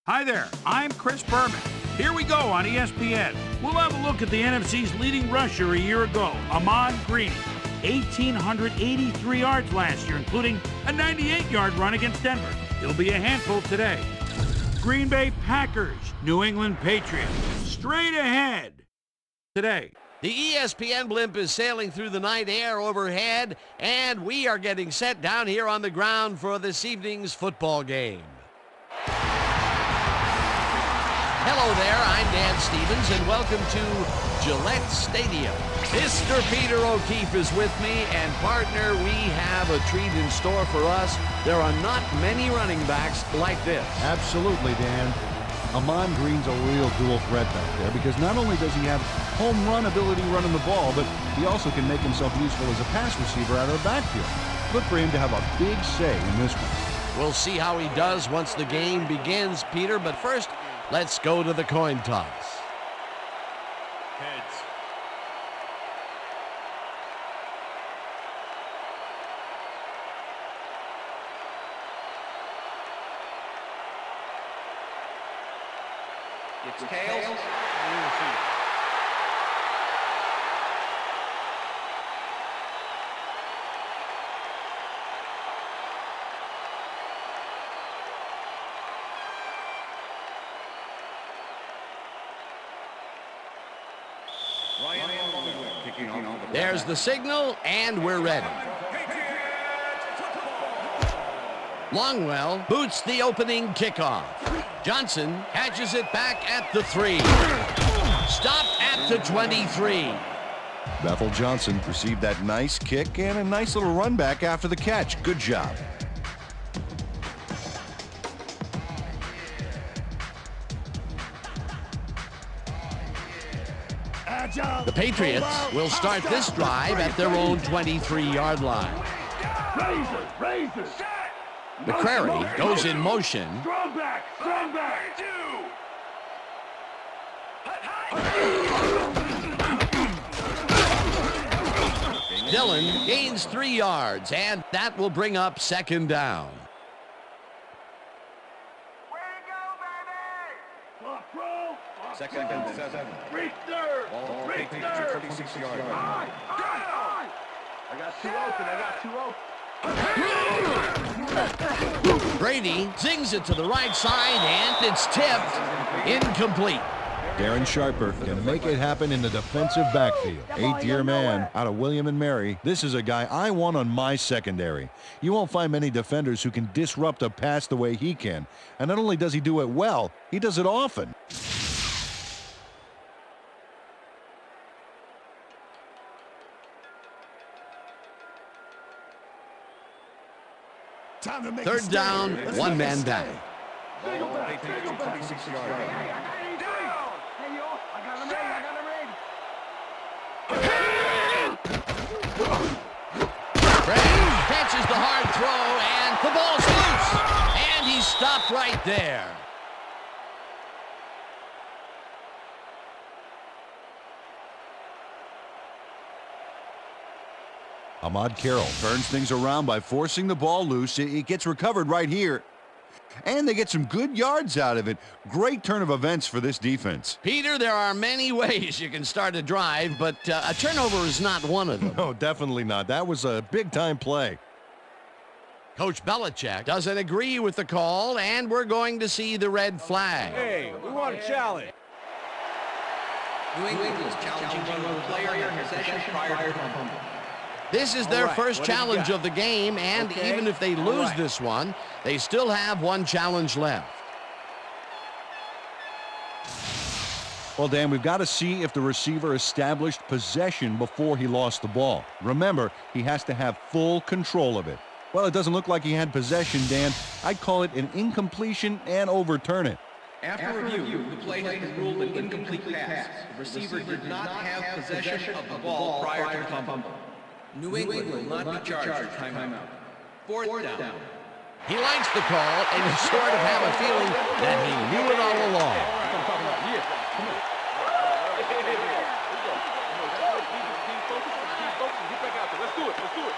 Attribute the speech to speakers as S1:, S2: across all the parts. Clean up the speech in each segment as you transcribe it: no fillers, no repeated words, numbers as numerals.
S1: Hi there, I'm Chris Berman. Here we go on ESPN. We'll have a look at the NFC's leading rusher a year ago, Ahman Green. 1,883 yards last year, including a 98-yard run against Denver. He'll be a handful today. Green Bay Packers, New England Patriots. Straight ahead today.
S2: The ESPN blimp is sailing through the night air overhead, and we are getting set down here on the ground for this evening's football game. Hello there, I'm Dan Stevens, and welcome to Gillette Stadium. Mr. Peter O'Keefe is with me, and partner, we have a treat in store for us. There are not many running backs like this.
S3: Absolutely, Dan. Ahman Green's a real dual threat back there because not only does he have home run ability running the ball, but he also can make himself useful as a pass receiver out of the backfield. Good for him to have a big say in this one.
S2: We'll see how he does once the game begins, Peter, but first, let's go to the coin toss.
S4: Heads. It's tails.
S2: There's the signal, and we're ready. Longwell boots the opening kickoff. Johnson catches it back at the 3. Stopped at the 23.
S5: Bethel Johnson received that nice kick and a nice little run back after the catch. Good job.
S2: The Patriots will start this drive at their own 23-yard line. McCrary goes in motion. Dillon gains 3 yards, and that will bring up second down.
S4: Second and 7. Ball 36 yards. I got two open.
S2: Brady zings it to the right side, and it's tipped. Incomplete.
S3: Darren Sharper can make it happen in the defensive backfield. 8th-year man out of William & Mary. This is a guy I want on my secondary. You won't find many defenders who can disrupt a pass the way he can. And not only does he do it well, he does it often.
S2: Third down, one man down.
S4: Ball 36 yards.
S2: Brady catches the hard throw, and the ball's loose. And he's stopped right there.
S3: Ahmad Carroll turns things around by forcing the ball loose. It gets recovered right here. And they get some good yards out of it. Great turn of events for this defense.
S2: Peter, there are many ways you can start a drive, but a turnover is not one of them.
S3: No, definitely not. That was a big-time play.
S2: Coach Belichick doesn't agree with the call, and we're going to see the red flag.
S4: Hey, we want a challenge.
S6: New England is challenging one player in possession prior to fumble.
S2: This is their first challenge of the game, and even if they lose this one, they still have one challenge left.
S3: Well, Dan, we've got to see if the receiver established possession before he lost the ball. Remember, he has to have full control of it. Well, it doesn't look like he had possession, Dan. I'd call it an incompletion and overturn it.
S6: After review, the play has been ruled an incomplete pass. The receiver did not have possession of the ball prior to fumble. New England will not be charged for timeout. Fourth down.
S2: He likes the call, and you sort of have a feeling that he knew it all along.
S4: Let's do it.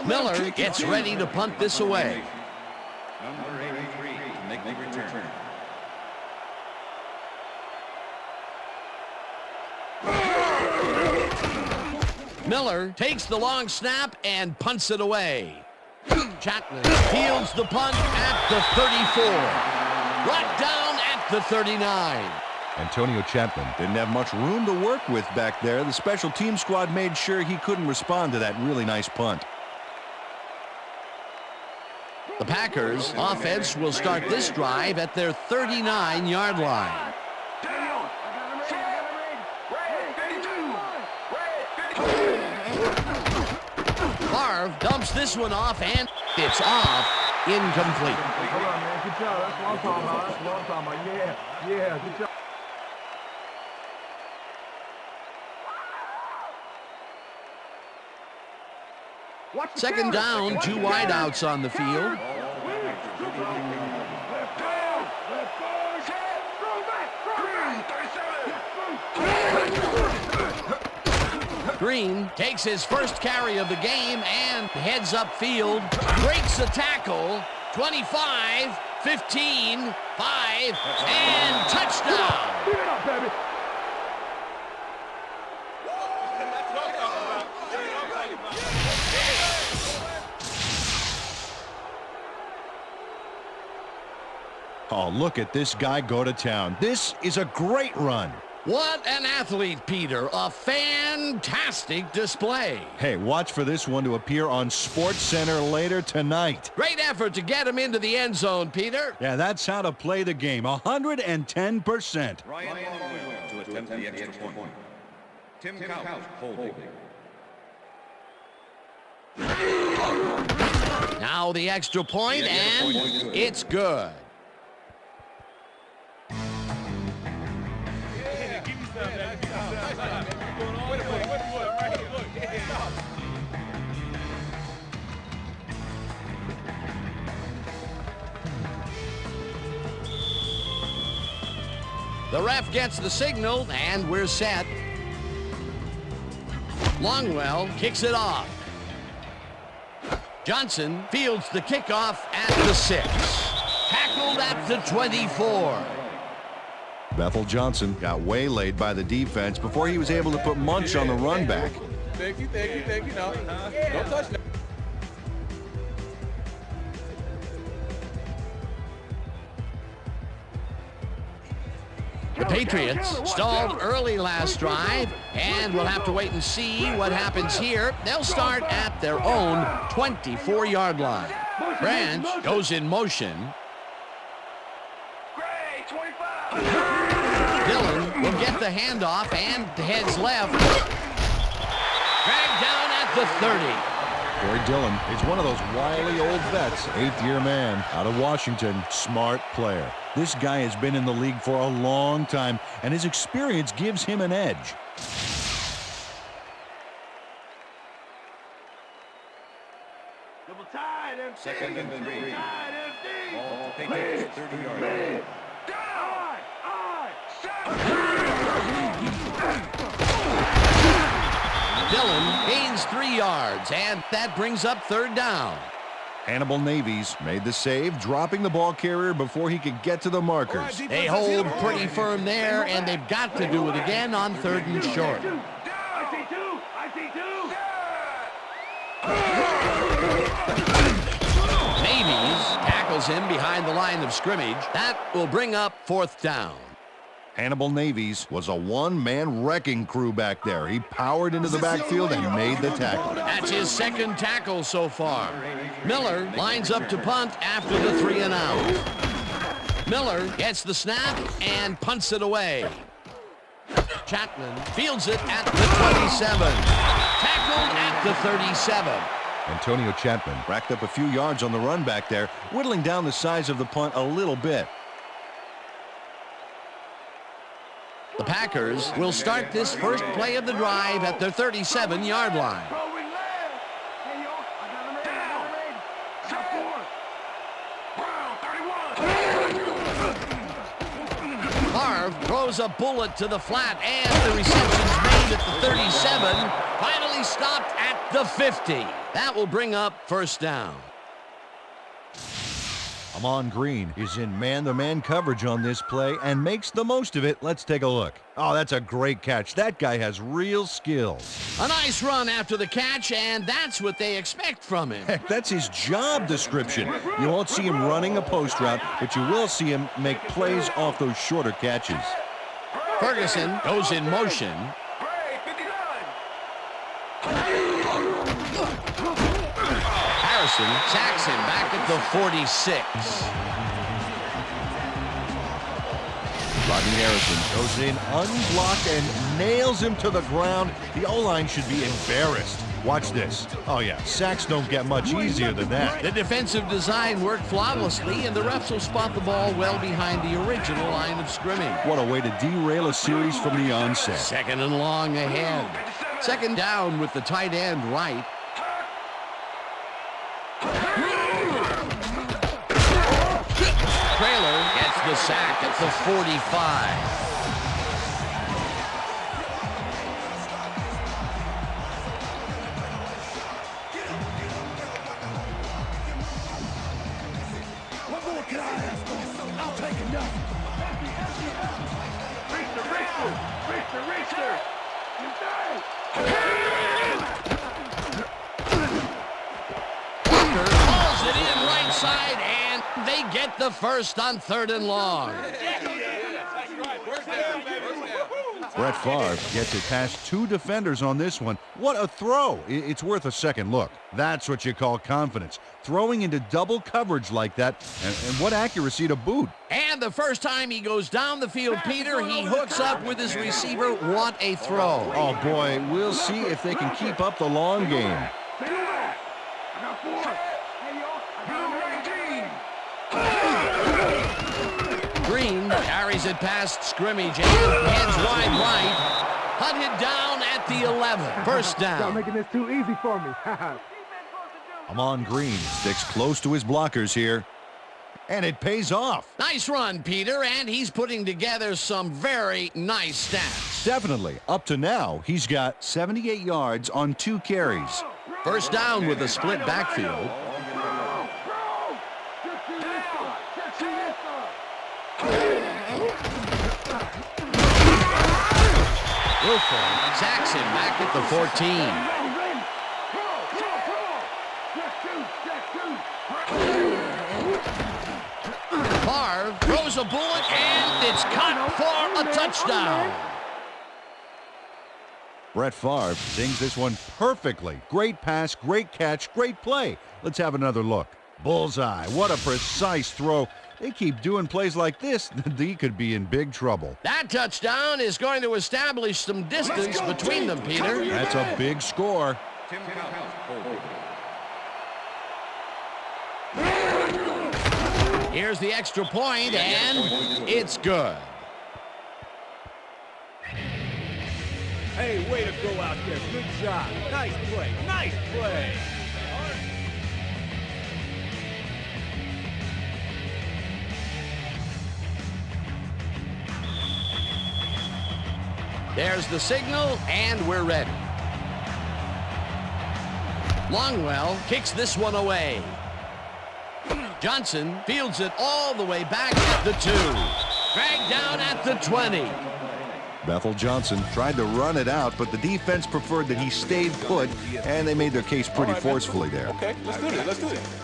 S2: Miller gets ready to punt this away.
S4: Number 83 to make the return.
S2: Miller takes the long snap and punts it away. Chapman fields the punt at the 34. Brought down at the 39.
S3: Antonio Chapman didn't have much room to work with back there. The special team squad made sure he couldn't respond to that really nice punt.
S2: The Packers offense will start this drive at their 39-yard line. Favre dumps this one off, and it's off. Incomplete.
S4: Hold on, man. Good job. That's what I'm talking about. That's what I'm talking about. Yeah. Good job.
S2: Second down, 2 wideouts on the field. Green takes his first carry of the game and heads upfield, breaks a tackle, 25, 15, 5, and touchdown.
S4: Give it up, baby.
S3: Oh, look at this guy go to town. This is a great run.
S2: What an athlete, Peter. A fantastic display.
S3: Hey, watch for this one to appear on SportsCenter later tonight.
S2: Great effort to get him into the end zone, Peter.
S3: Yeah, that's how to play the game. 110%.
S4: Ryan Long to attempt the extra point. Tim Couch holding.
S2: Now the extra point, and it's good. The ref gets the signal, and we're set. Longwell kicks it off. Johnson fields the kickoff at the 6. Tackled at the 24.
S3: Bethel Johnson got waylaid by the defense before he was able to put Munch on the run back.
S4: Thank you. No, don't touch that.
S2: The Patriots stalled early last drive, and we'll have to wait and see what happens here. They'll start at their own 24-yard line. Branch goes in motion. Dillon will get the handoff and heads left. Dragged down at the 30.
S3: Corey Dillon is one of those wily old vets. 8th-year man out of Washington. Smart player. This guy has been in the league for a long time, and his experience gives him an edge.
S4: Double tight, empty.
S5: Second and 3.
S4: Tight, empty.
S5: Ball Patriots 30-yard.
S2: Dillon gains 3 yards, and that brings up 3rd down.
S3: Hannibal Navies made the save, dropping the ball carrier before he could get to the markers.
S2: They hold pretty firm there, and they've got to do it again on 3rd and short. Navies tackles him behind the line of scrimmage. That will bring up 4th down.
S3: Hannibal Navies was a one-man wrecking crew back there. He powered into the backfield and made the tackle.
S2: That's his 2nd tackle so far. Miller lines up to punt after the 3 and out. Miller gets the snap and punts it away. Chapman fields it at the 27. Tackled at the 37.
S3: Antonio Chapman racked up a few yards on the run back there, whittling down the size of the punt a little bit.
S2: The Packers will start this first play of the drive at their 37-yard line. Favre throws a bullet to the flat, and the reception's made at the 37. Final finally stopped at the 50. That will bring up first down.
S3: Amon Green is in man-to-man coverage on this play and makes the most of it. Let's take a look. Oh, that's a great catch. That guy has real skills.
S2: A nice run after the catch, and that's what they expect from him.
S3: Heck, that's his job description. You won't see him running a post route, but you will see him make plays off those shorter catches.
S2: Ferguson goes in motion. Harrison sacks him back at the 46.
S3: Rodney Harrison goes in unblocked and nails him to the ground. The O-line should be embarrassed. Watch this. Oh, yeah, sacks don't get much easier than that.
S2: The defensive design worked flawlessly, and the refs will spot the ball well behind the original line of scrimmage.
S3: What a way to derail a series from the onset.
S2: Second and long ahead. Second down with the tight end right. Trailer gets the sack at the 45. Hauls it in right side, and they get the first on third and long.
S3: Brett Favre gets it past two defenders on this one. What a throw. It's worth a second look. That's what you call confidence. Throwing into double coverage like that, and what accuracy to boot.
S2: And the first time he goes down the field, Peter, he hooks up with his receiver. What a throw.
S3: Oh, boy, we'll see if they can keep up the long game.
S2: Green carries it past scrimmage and heads wide right. Hunted down at the 11. First down.
S7: Y'all making this too easy for me.
S3: Amon Green sticks close to his blockers here, and it pays off.
S2: Nice run, Peter, and he's putting together some very nice stats.
S3: Definitely. Up to now, he's got 78 yards on 2 carries.
S2: First down with a split backfield. Wilford sacks him back at the 14. Favre throws a bullet, and it's caught for a touchdown.
S3: Brett Favre sings this one perfectly. Great pass, great catch, great play. Let's have another look. Bullseye. What a precise throw. They keep doing plays like this, they could be in big trouble.
S2: That touchdown is going to establish some distance between them, Peter.
S3: That's a big score.
S4: Tim Couch, hold.
S2: Here's the extra point, and it's good.
S8: Hey, way to go out there. Good job. Nice play. Nice play.
S2: There's the signal, and we're ready. Longwell kicks this one away. Johnson fields it all the way back at the 2. Dragged down at the 20.
S3: Bethel Johnson tried to run it out, but the defense preferred that he stayed put, and they made their case pretty forcefully there.
S8: Okay, let's do this. Let's do this.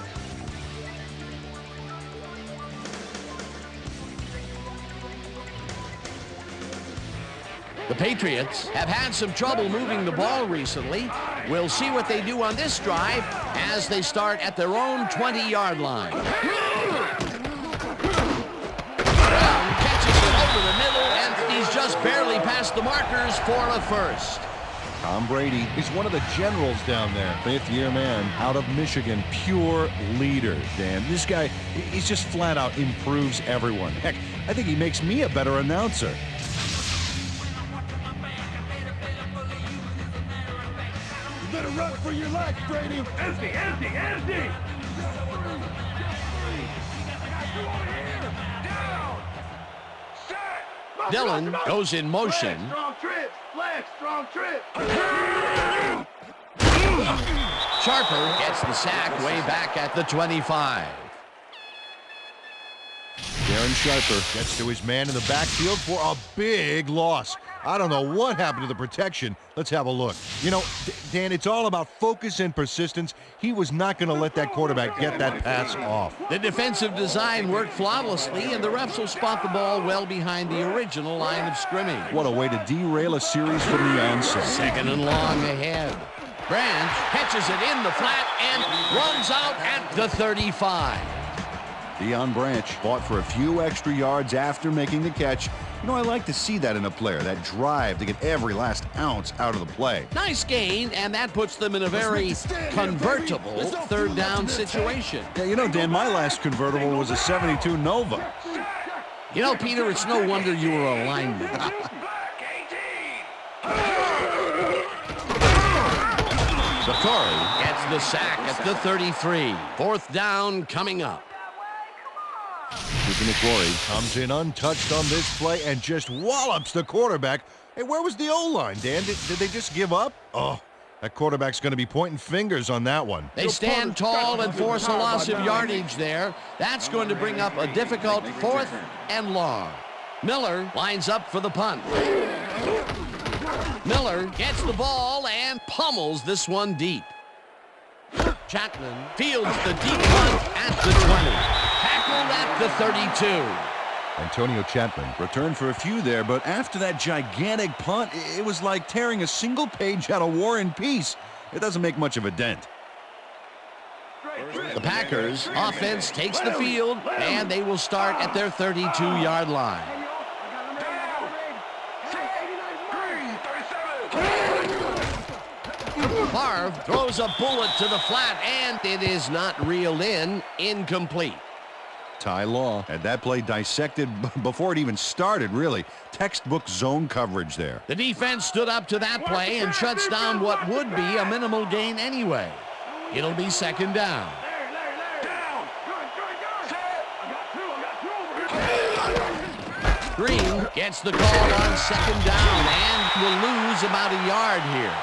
S2: The Patriots have had some trouble moving the ball recently. We'll see what they do on this drive as they start at their own 20-yard line. Brown catches it over the middle, and he's just barely past the markers for a first.
S3: Tom Brady is one of the generals down there. 5th-year man out of Michigan, pure leader. Dan, this guy, he's just flat out improves everyone. Heck, I think he makes me a better announcer.
S7: Better run for your life, Brady. Empty.
S2: Dillon goes in motion.
S7: Strong trip.
S2: Sharper gets the sack way back at the 25.
S3: Darren Sharper gets to his man in the backfield for a big loss. I don't know what happened to the protection. Let's have a look. You know, Dan, it's all about focus and persistence. He was not going to let that quarterback get that pass off.
S2: The defensive design worked flawlessly, and the refs will spot the ball well behind the original line of scrimmage.
S3: What a way to derail a series from the onset.
S2: 2nd and long ahead. Branch catches it in the flat and runs out at the 35.
S3: Deion Branch fought for a few extra yards after making the catch. You know, I like to see that in a player, that drive to get every last ounce out of the play.
S2: Nice gain, and that puts them in a very convertible 3rd down situation.
S3: Yeah, you know, Dan, my last convertible was a 72 Nova.
S2: You know, Peter, it's no wonder you were a lineman. Sakari gets the sack at the 33. 4th down coming up.
S3: McQuarrie comes in untouched on this play and just wallops the quarterback. Hey, where was the O-line, Dan? Did they just give up? Oh, that quarterback's going to be pointing fingers on that one.
S2: They stand tall and force a loss of yardage there. That's going to bring up a difficult 4th and long. Miller lines up for the punt. Miller gets the ball and pummels this one deep. Chapman fields the deep punt at the 20. Tackled at the 32.
S3: Antonio Chapman returned for a few there, but after that gigantic punt, it was like tearing a single page out of War and Peace. It doesn't make much of a dent.
S2: The Packers offense takes the field, and they will start at their 32-yard line. Favre throws a bullet to the flat, and it is not reeled in. Incomplete.
S3: Ty Law had that play dissected before it even started, really. Textbook zone coverage there.
S2: The defense stood up to that play and shuts down what would be a minimal gain anyway. It'll be 2nd down. Green gets the call on 2nd down and will lose about a yard here.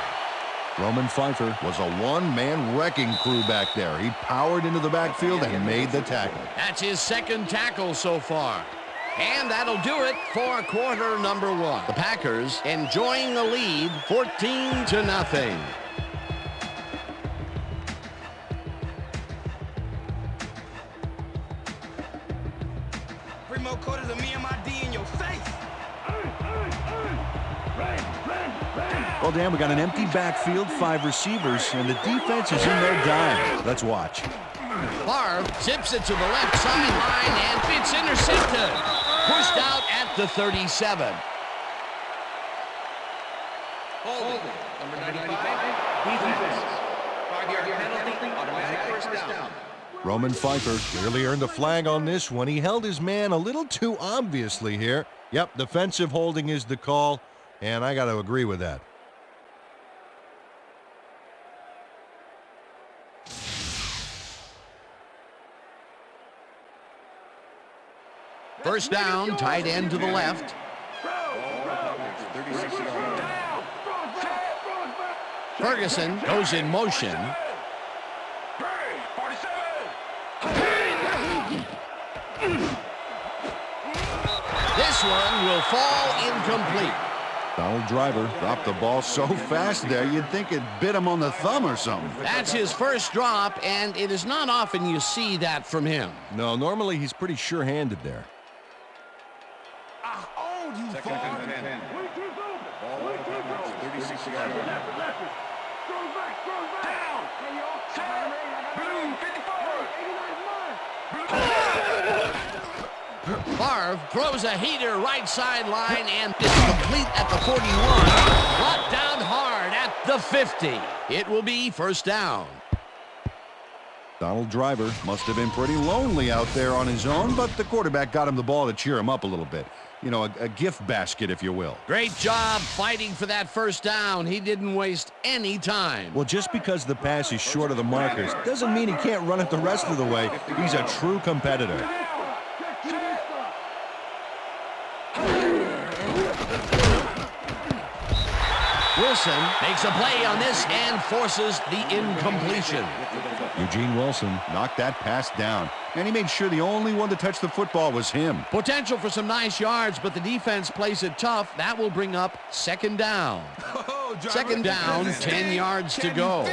S3: Roman Pfeiffer was a one-man wrecking crew back there. He powered into the backfield and made the tackle.
S2: That's his 2nd tackle so far. And that'll do it for quarter number 1. The Packers enjoying the lead 14-0.
S7: Three more quarters of me and my D in your face.
S3: Well, Dan, we got an empty backfield, 5 receivers, and the defense is in their dime. Let's watch.
S2: Favre zips it to the left sideline, and it's intercepted. Pushed out at the 37.
S6: Holding. Number 95. Defense. 5-yard penalty. Automatic 1st down.
S3: Roman Pfeiffer clearly earned a flag on this one. He held his man a little too obviously here. Yep, defensive holding is the call, and I got to agree with that.
S2: First down, tight end to the left. Ferguson goes in motion. This one will fall incomplete.
S3: Donald Driver dropped the ball so fast there, you'd think it bit him on the thumb or something.
S2: That's his first drop, and it is not often you see that from him.
S3: No, normally he's pretty sure-handed there.
S4: Second and 10. Ball 36-yard line.
S2: Favre throws a heater right sideline and is complete at the 41. Brought down hard at the 50. It will be 1st down.
S3: Donald Driver must have been pretty lonely out there on his own, but the quarterback got him the ball to cheer him up a little bit. You know, a gift basket, if you will.
S2: Great job fighting for that 1st down. He didn't waste any time.
S3: Well, just because the pass is short of the markers doesn't mean he can't run it the rest of the way. He's a true competitor.
S2: Wilson makes a play on this and forces the incompletion.
S3: Eugene Wilson knocked that pass down, and he made sure the only one to touch the football was him.
S2: Potential for some nice yards, but the defense plays it tough. That will bring up second down. Second down, 10 yards to go.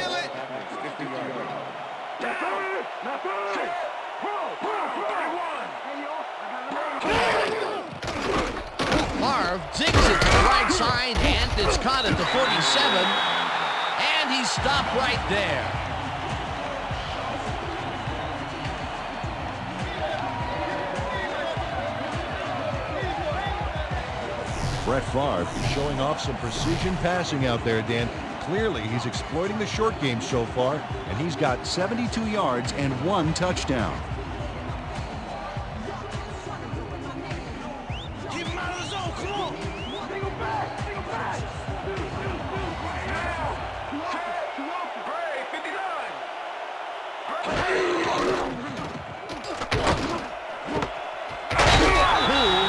S2: Marv zigs it to the right side, and it's caught at the 47, and he's stopped right there.
S3: Brett Favre is showing off some precision passing out there, Dan. Clearly, he's exploiting the short game so far, and he's got 72 yards and 1 touchdown.
S7: Keep him out of the zone. Come on. Single back. Single back. Break. 59.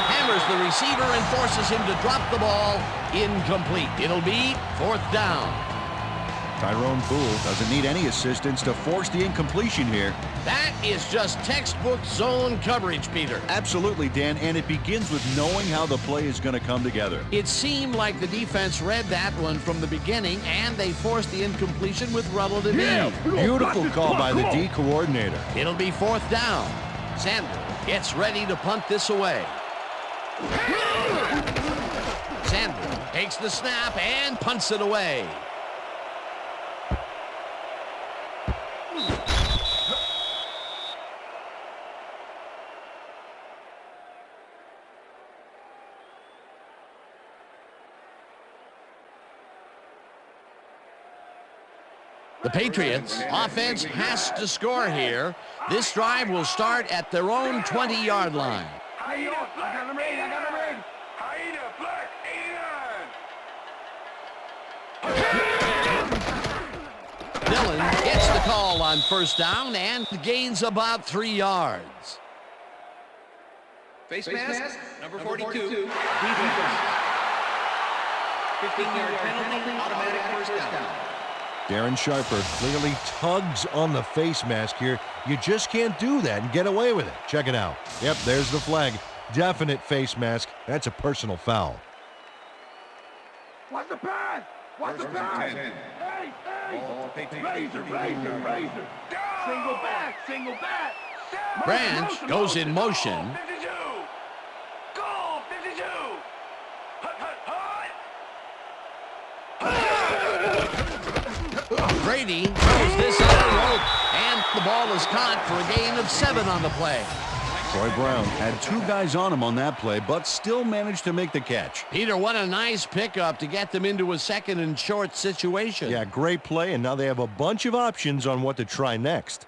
S2: Hammers the receiver and forces him to drop the ball. Incomplete. It'll be fourth down.
S3: Tyrone Poole doesn't need any assistance to force the incompletion here.
S2: That is just textbook zone coverage, Peter.
S3: Absolutely, Dan, and it begins with knowing how the play is going to come together.
S2: It seemed like the defense read that one from the beginning, and they forced the incompletion with relative ease.
S3: Beautiful call by the D coordinator.
S2: It'll be fourth down. Sanders gets ready to punt this away. Sanders takes the snap and punts it away. The Patriots offense has to score here. This drive will start at their own 20-yard line.
S7: I got him ready. Hyena Black 89.
S2: Dillon gets the call on first down and gains about 3 yards.
S6: Face mask, number 42. Defense. 15-yard penalty, automatic first down.
S3: Darren Sharper clearly tugs on the face mask here. You just can't do that and get away with it. Check it out. Yep, there's the flag. Definite face mask. That's a personal foul.
S7: What's the pass? What's the pass? Hey! Razor. Single back.
S2: Branch goes in motion.
S7: 52. Goal, 52.
S2: Brady throws this on the rope, and the ball is caught for a gain of 7 on the play.
S3: Troy Brown had 2 guys on him on that play, but still managed to make the catch.
S2: Peter, what a nice pickup to get them into a second and short situation.
S3: Yeah, great play, and now they have a bunch of options on what to try next.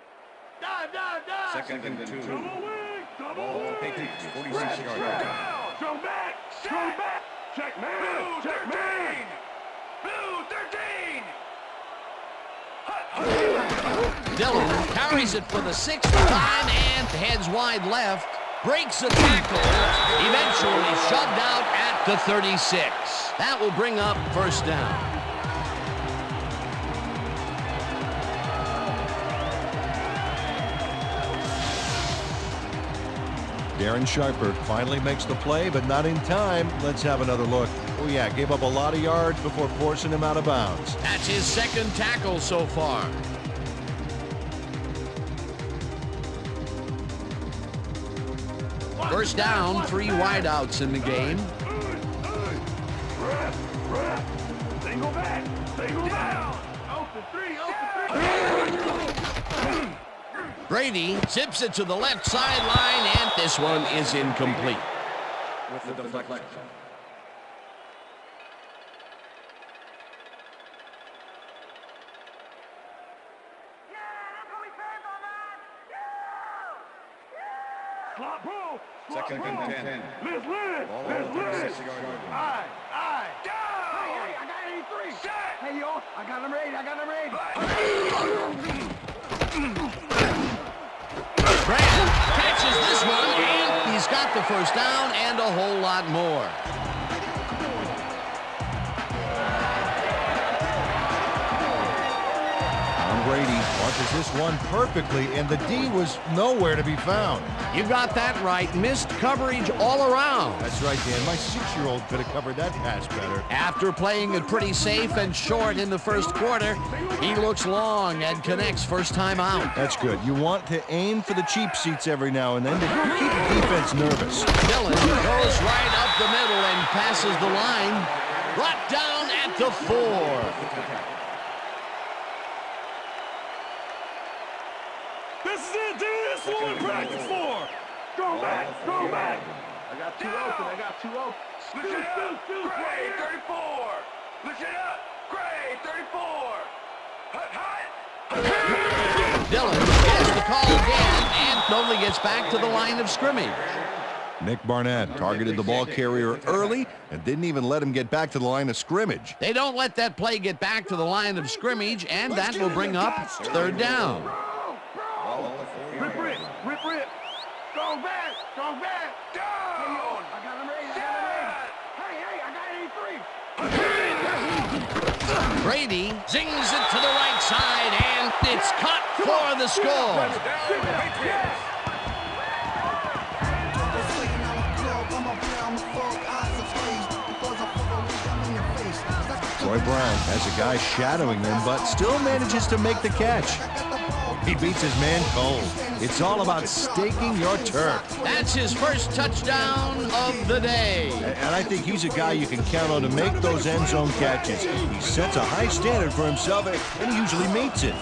S4: Second and 2.
S7: Ball
S4: Patriots, 46-yard line.
S7: Throw back. Check man. Blue 13.
S2: Dillon carries it for the 6th time and heads wide left. Breaks a tackle. Eventually shoved out at the 36. That will bring up first down.
S3: Darren Sharper finally makes the play, but not in time. Let's have another look. Oh, yeah, gave up a lot of yards before forcing him out of bounds.
S2: That's his second tackle so far. First down, 3 wideouts in the game.
S7: Single back. Open three.
S2: Brady zips it to the left sideline, and this one is incomplete.
S4: With the deflection. Second and 10.
S7: Let's live. Aye. Go! Hey, I got 83. Hey, yo, I got him ready.
S2: Brand catches this one, and he's got the first down and a whole lot more.
S3: Launches this one perfectly, and the D was nowhere to be found.
S2: You got that right. Missed coverage all around.
S3: That's right, Dan. My 6-year-old could have covered that pass better.
S2: After playing it pretty safe and short in the first quarter, he looks long and connects first time out.
S3: That's good. You want to aim for the cheap seats every now and then to keep the defense nervous.
S2: Dillon goes right up the middle and passes the line. Brought down at the 4.
S8: This is it, dude. This is what we practice for.
S7: Go back, go back. I got two open, I got two open.
S8: Look it up. Great, 34. Look it up. Great, 34. Hut.
S2: Dillon gets the call again and only gets back to the line of scrimmage.
S5: Nick Barnett targeted the ball carrier early and didn't even let him get back to the line of scrimmage.
S2: They don't let that play get back to the line of scrimmage, and that will bring up third down.
S7: Rip, rip, rip, rip. Go back, go back.
S8: Down.
S7: I got him ready, I got him ready. Hey, I got 83.
S2: Brady zings it to the right side, and it's caught for the score.
S8: Patriots.
S3: Troy Brown has a guy shadowing him, but still manages to make the catch. He beats his man cold. It's all about staking your turf.
S2: That's his first touchdown of the day.
S3: And I think he's a guy you can count on to make those end zone catches. He sets a high standard for himself, and he usually meets it.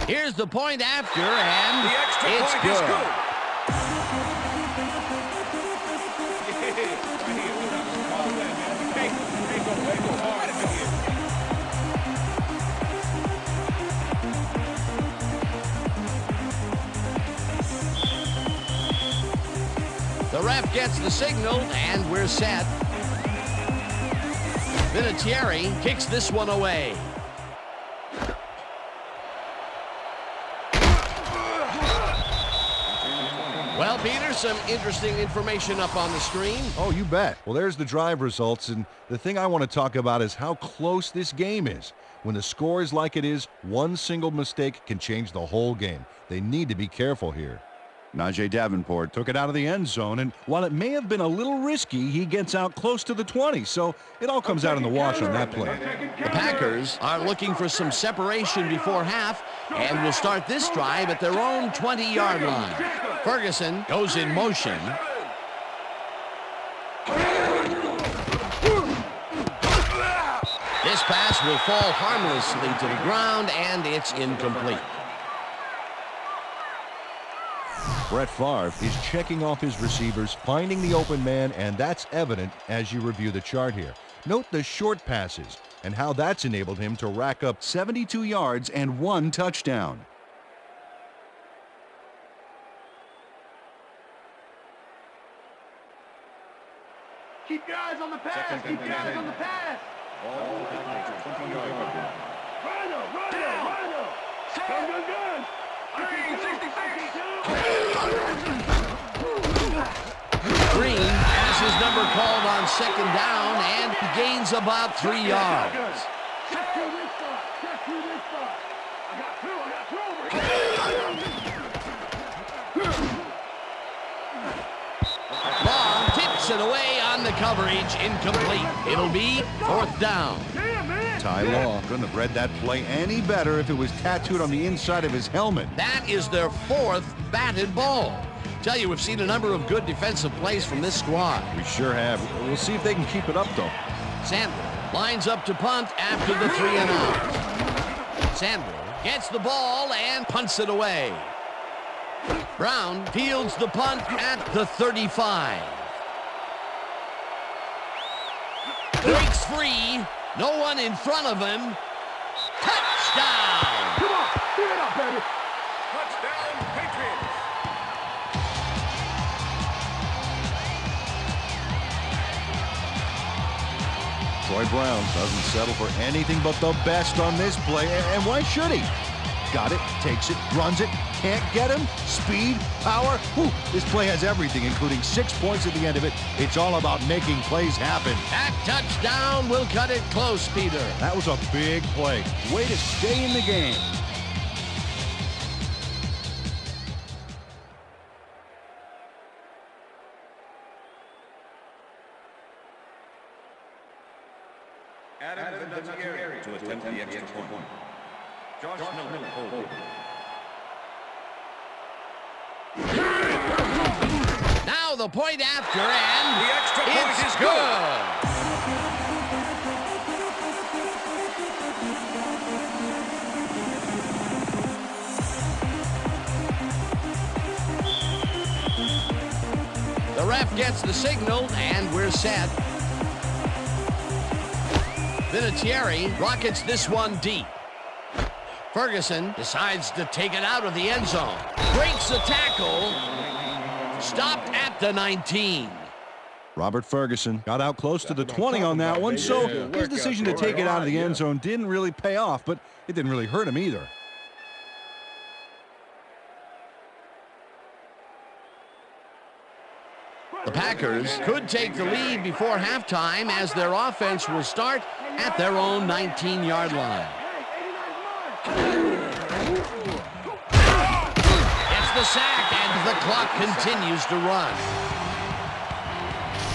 S2: Here's the point after, and
S8: The extra
S2: it's
S8: point is
S2: good.
S8: good.
S2: The ref gets the signal, and we're set. Vinatieri kicks this one away. Well, Peter, some interesting information up on the screen.
S3: Oh, you bet. Well, there's the drive results, and the thing I want to talk about is how close this game is. When the score is like it is, one single mistake can change the whole game. They need to be careful here.
S5: Najee Davenport
S3: Took it out of the end zone, and while it may have been a little risky, he gets out close to the 20, so it all comes out in the wash on that play.
S2: The Packers are looking for some separation before half and will start this drive at their own 20-yard line. Ferguson goes in motion. This pass will fall harmlessly to the ground, and it's incomplete.
S3: Brett Favre is checking off his receivers, finding the open man, and that's evident as you review the chart here. Note the short passes and how that's enabled him to rack up
S5: 72 yards and 1 touchdown.
S7: Keep your eyes on the pass, keep your eyes on the pass. Rhino. Gun.
S8: 366.
S2: Green has his number called on second down and gains about 3 yards.
S7: Check through this spot. I got two over here.
S2: Long tips it away on the coverage, incomplete. It'll be fourth down.
S5: Ty Law couldn't have read that play any better if it was tattooed on the inside of his helmet.
S2: That is their fourth batted ball. Tell you, we've seen a number of good defensive plays from this squad.
S3: We sure have. We'll see if they can keep it up, though.
S2: Sandler lines up to punt after the 3 and out. Sandler gets the ball and punts it away. Brown fields the punt at the 35. Breaks free. No one in front of him. Touchdown!
S7: Come on, give it up, baby.
S8: Touchdown, Patriots.
S3: Troy Brown doesn't settle for anything but the best on this play, and why should he? Got it, takes it, runs it, can't get him. Speed, power. Whew, this play has everything, including 6 points at the end of it. It's all about making plays happen.
S2: That touchdown will cut it close, Peter.
S3: That was a big play. Way to stay in the game.
S4: Adam Vinatieri to attempt the extra point. Josh Miller, hold.
S2: Now the point after, and
S4: The extra point
S2: it's
S4: is
S2: good. The ref gets the signal, and we're set. Vinatieri rockets this one deep. Ferguson decides to take it out of the end zone. Breaks the tackle. Stopped at the 19.
S3: Robert Ferguson got out close to the 20 on that one, so his decision to take it out of the end zone didn't really pay off, but it didn't really hurt him either.
S2: The Packers could take the lead before halftime as their offense will start at their own 19-yard line. It's the sack, and the clock continues to run.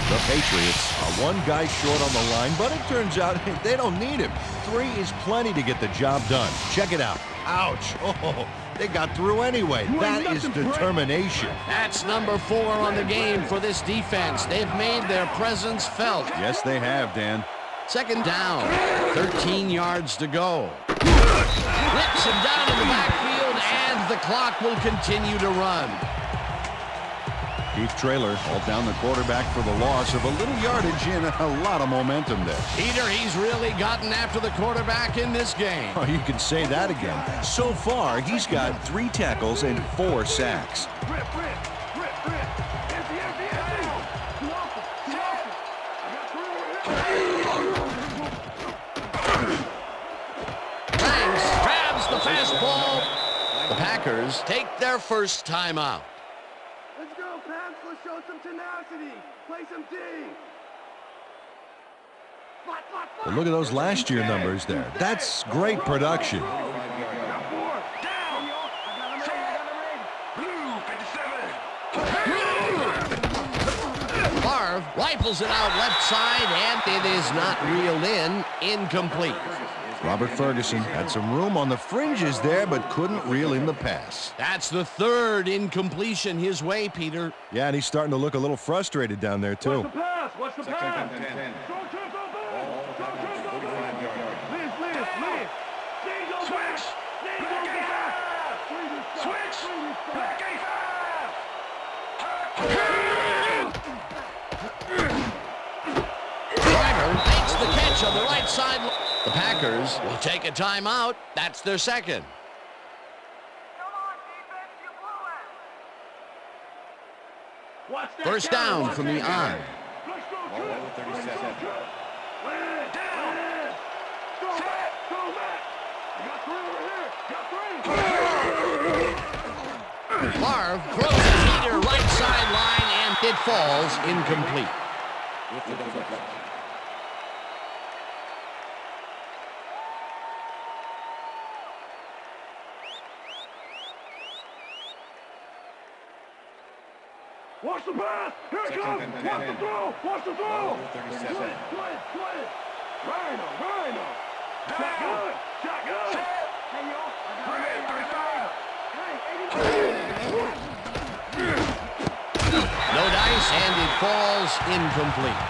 S3: The Patriots are one guy short on the line, but it turns out they don't need him. 3 is plenty to get the job done. Check it out. Ouch. Oh, they got through anyway. That is determination.
S2: That's number 4 on the game for this defense. They've made their presence felt.
S3: Yes, they have, Dan.
S2: Second down, 13 yards to go. Rips him down in the backfield, and the clock will continue to run.
S3: Keith Traylor hauled down the quarterback for the loss of a little yardage and a lot of momentum there.
S2: Peter, he's really gotten after the quarterback in this game.
S3: Oh, you can say that again. So far, he's got 3 tackles and 4 sacks.
S2: Banks grabs the fastball. The Packers take their first timeout.
S7: Let's go, Pats. Let's show some tenacity. Play some D.
S3: But look at those last year numbers there. That's great production.
S2: Favre rifles it out left side, and it is not reeled in. Incomplete.
S3: Robert Ferguson had some room on the fringes there, but couldn't reel in the pass.
S2: That's the 3rd incompletion his way, Peter.
S3: Yeah, and he's starting to look a little frustrated down there, too.
S7: What's the pass? What's the pass?
S2: Driver makes the catch on the right side. The Packers will take a timeout. That's their second. First down from the on. Favre throws a heater right sideline, and it falls incomplete.
S7: Watch the pass! Here it comes! Watch the throw! Watch the throw! Twin! Rhino! Shotgun! Hey, yo!
S2: No dice, and it falls incomplete.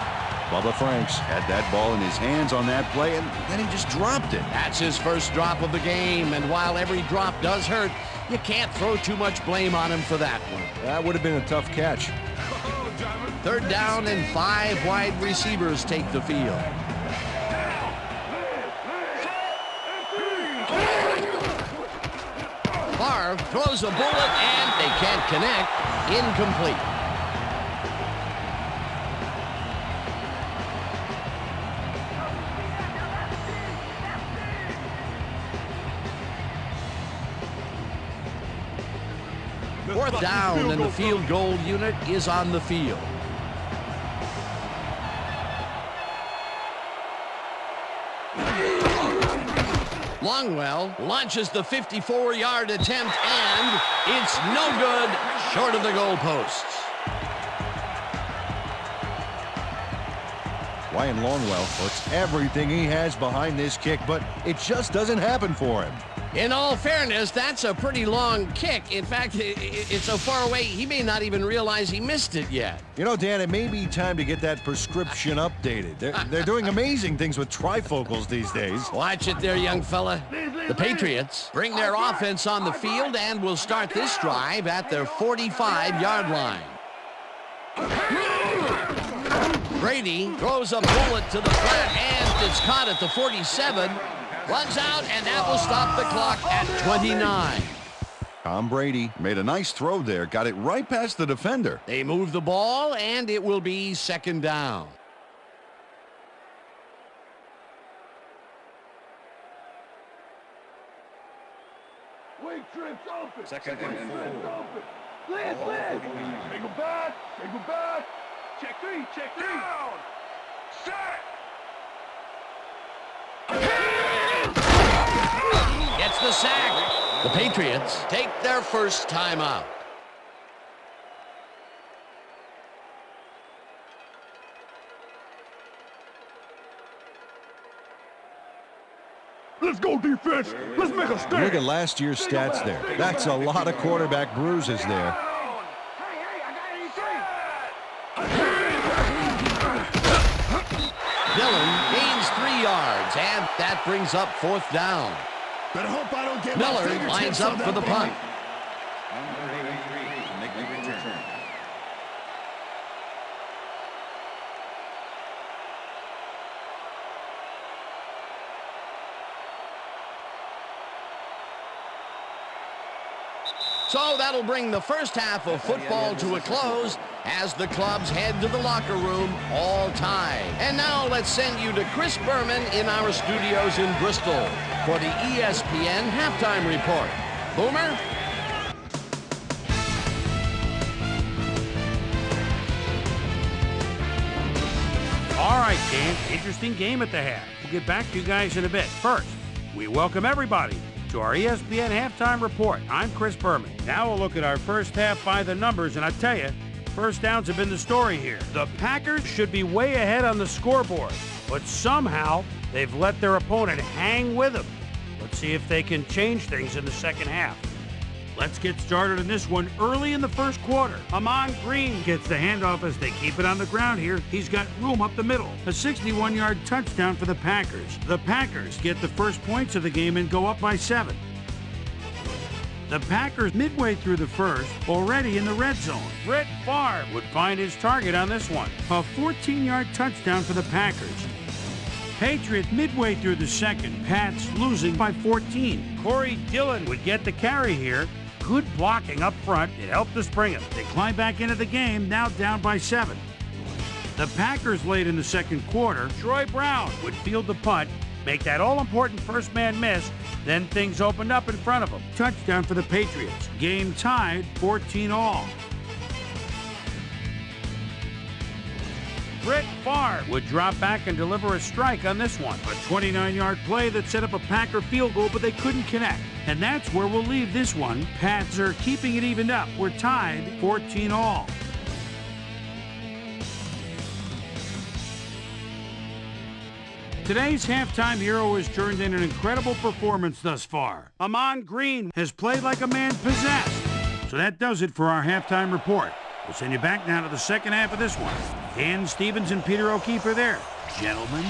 S3: Bubba Franks had that ball in his hands on that play, and then he just dropped it.
S2: That's his first drop of the game, and while every drop does hurt, you can't throw too much blame on him for that one.
S3: That would have been a tough catch.
S2: 3rd down, and 5 wide receivers take the field. Favre throws a bullet, and they can't connect. Incomplete. Fourth down, and the field goal unit is on the field. Longwell launches the 54-yard attempt, and it's no good, short of the goalposts.
S3: Ryan Longwell puts everything he has behind this kick, but it just doesn't happen for him.
S2: In all fairness, that's a pretty long kick. In fact, it's so far away, he may not even realize he missed it yet.
S3: You know, Dan, it may be time to get that prescription updated. They're doing amazing things with trifocals these days.
S2: Watch it there, young fella. The Patriots bring their offense on the field and will start this drive at their 45-yard line. Brady throws a bullet to the flat, and it's caught at the 47. Runs out, and that will stop the clock at 29.
S5: Tom Brady made a nice throw there, got it right past the defender.
S2: They move the ball, and it will be second down.
S7: Wing trips open.
S4: Second and 4.
S7: Lance. Take him back. Check three.
S8: Down. Set.
S2: Gets the sack. The Patriots take their first timeout.
S7: Let's go defense. Let's make a stand.
S3: Look at last year's stats there. That's a lot of quarterback bruises there.
S2: Dillon gains 3 yards, and that brings up fourth down.
S7: Better hope I don't get
S2: Miller lines up for the punt.
S4: Number 83 to make the return.
S2: So that'll bring the first half of football to a close as the clubs head to the locker room all tied. And now let's send you to Chris Berman in our studios in Bristol for the ESPN Halftime Report. Boomer?
S1: All right, Dan, interesting game at the half. We'll get back to you guys in a bit. First, we welcome everybody to our ESPN Halftime Report. I'm Chris Berman. Now we'll look at our first half by the numbers, and I tell you, first downs have been the story here. The Packers should be way ahead on the scoreboard, but somehow they've let their opponent hang with them. Let's see if they can change things in the second half. Let's get started in this one early in the first quarter. Amon Green gets the handoff as they keep it on the ground here. He's got room up the middle. A 61-yard touchdown for the Packers. The Packers get the first points of the game and go up by 7. The Packers midway through the first, already in the red zone. Brett Favre would find his target on this one. A 14-yard touchdown for the Packers. Patriots midway through the second. Pats losing by 14. Corey Dillon would get the carry here. Good blocking up front. It helped us bring him. They climb back into the game, now down by 7. The Packers late in the second quarter. Troy Brown would field the punt, make that all-important first man miss. Then things opened up in front of him. Touchdown for the Patriots. Game tied 14-all. Brett Favre would drop back and deliver a strike on this one. A 29-yard play that set up a Packer field goal, but they couldn't connect. And that's where we'll leave this one. Pats are keeping it evened up. We're tied 14-all. Today's halftime hero has turned in an incredible performance thus far. Amon Green has played like a man possessed. So that does it for our halftime report. We'll send you back now to the second half of this one. Dan Stevens and Peter O'Keefe are there. Gentlemen.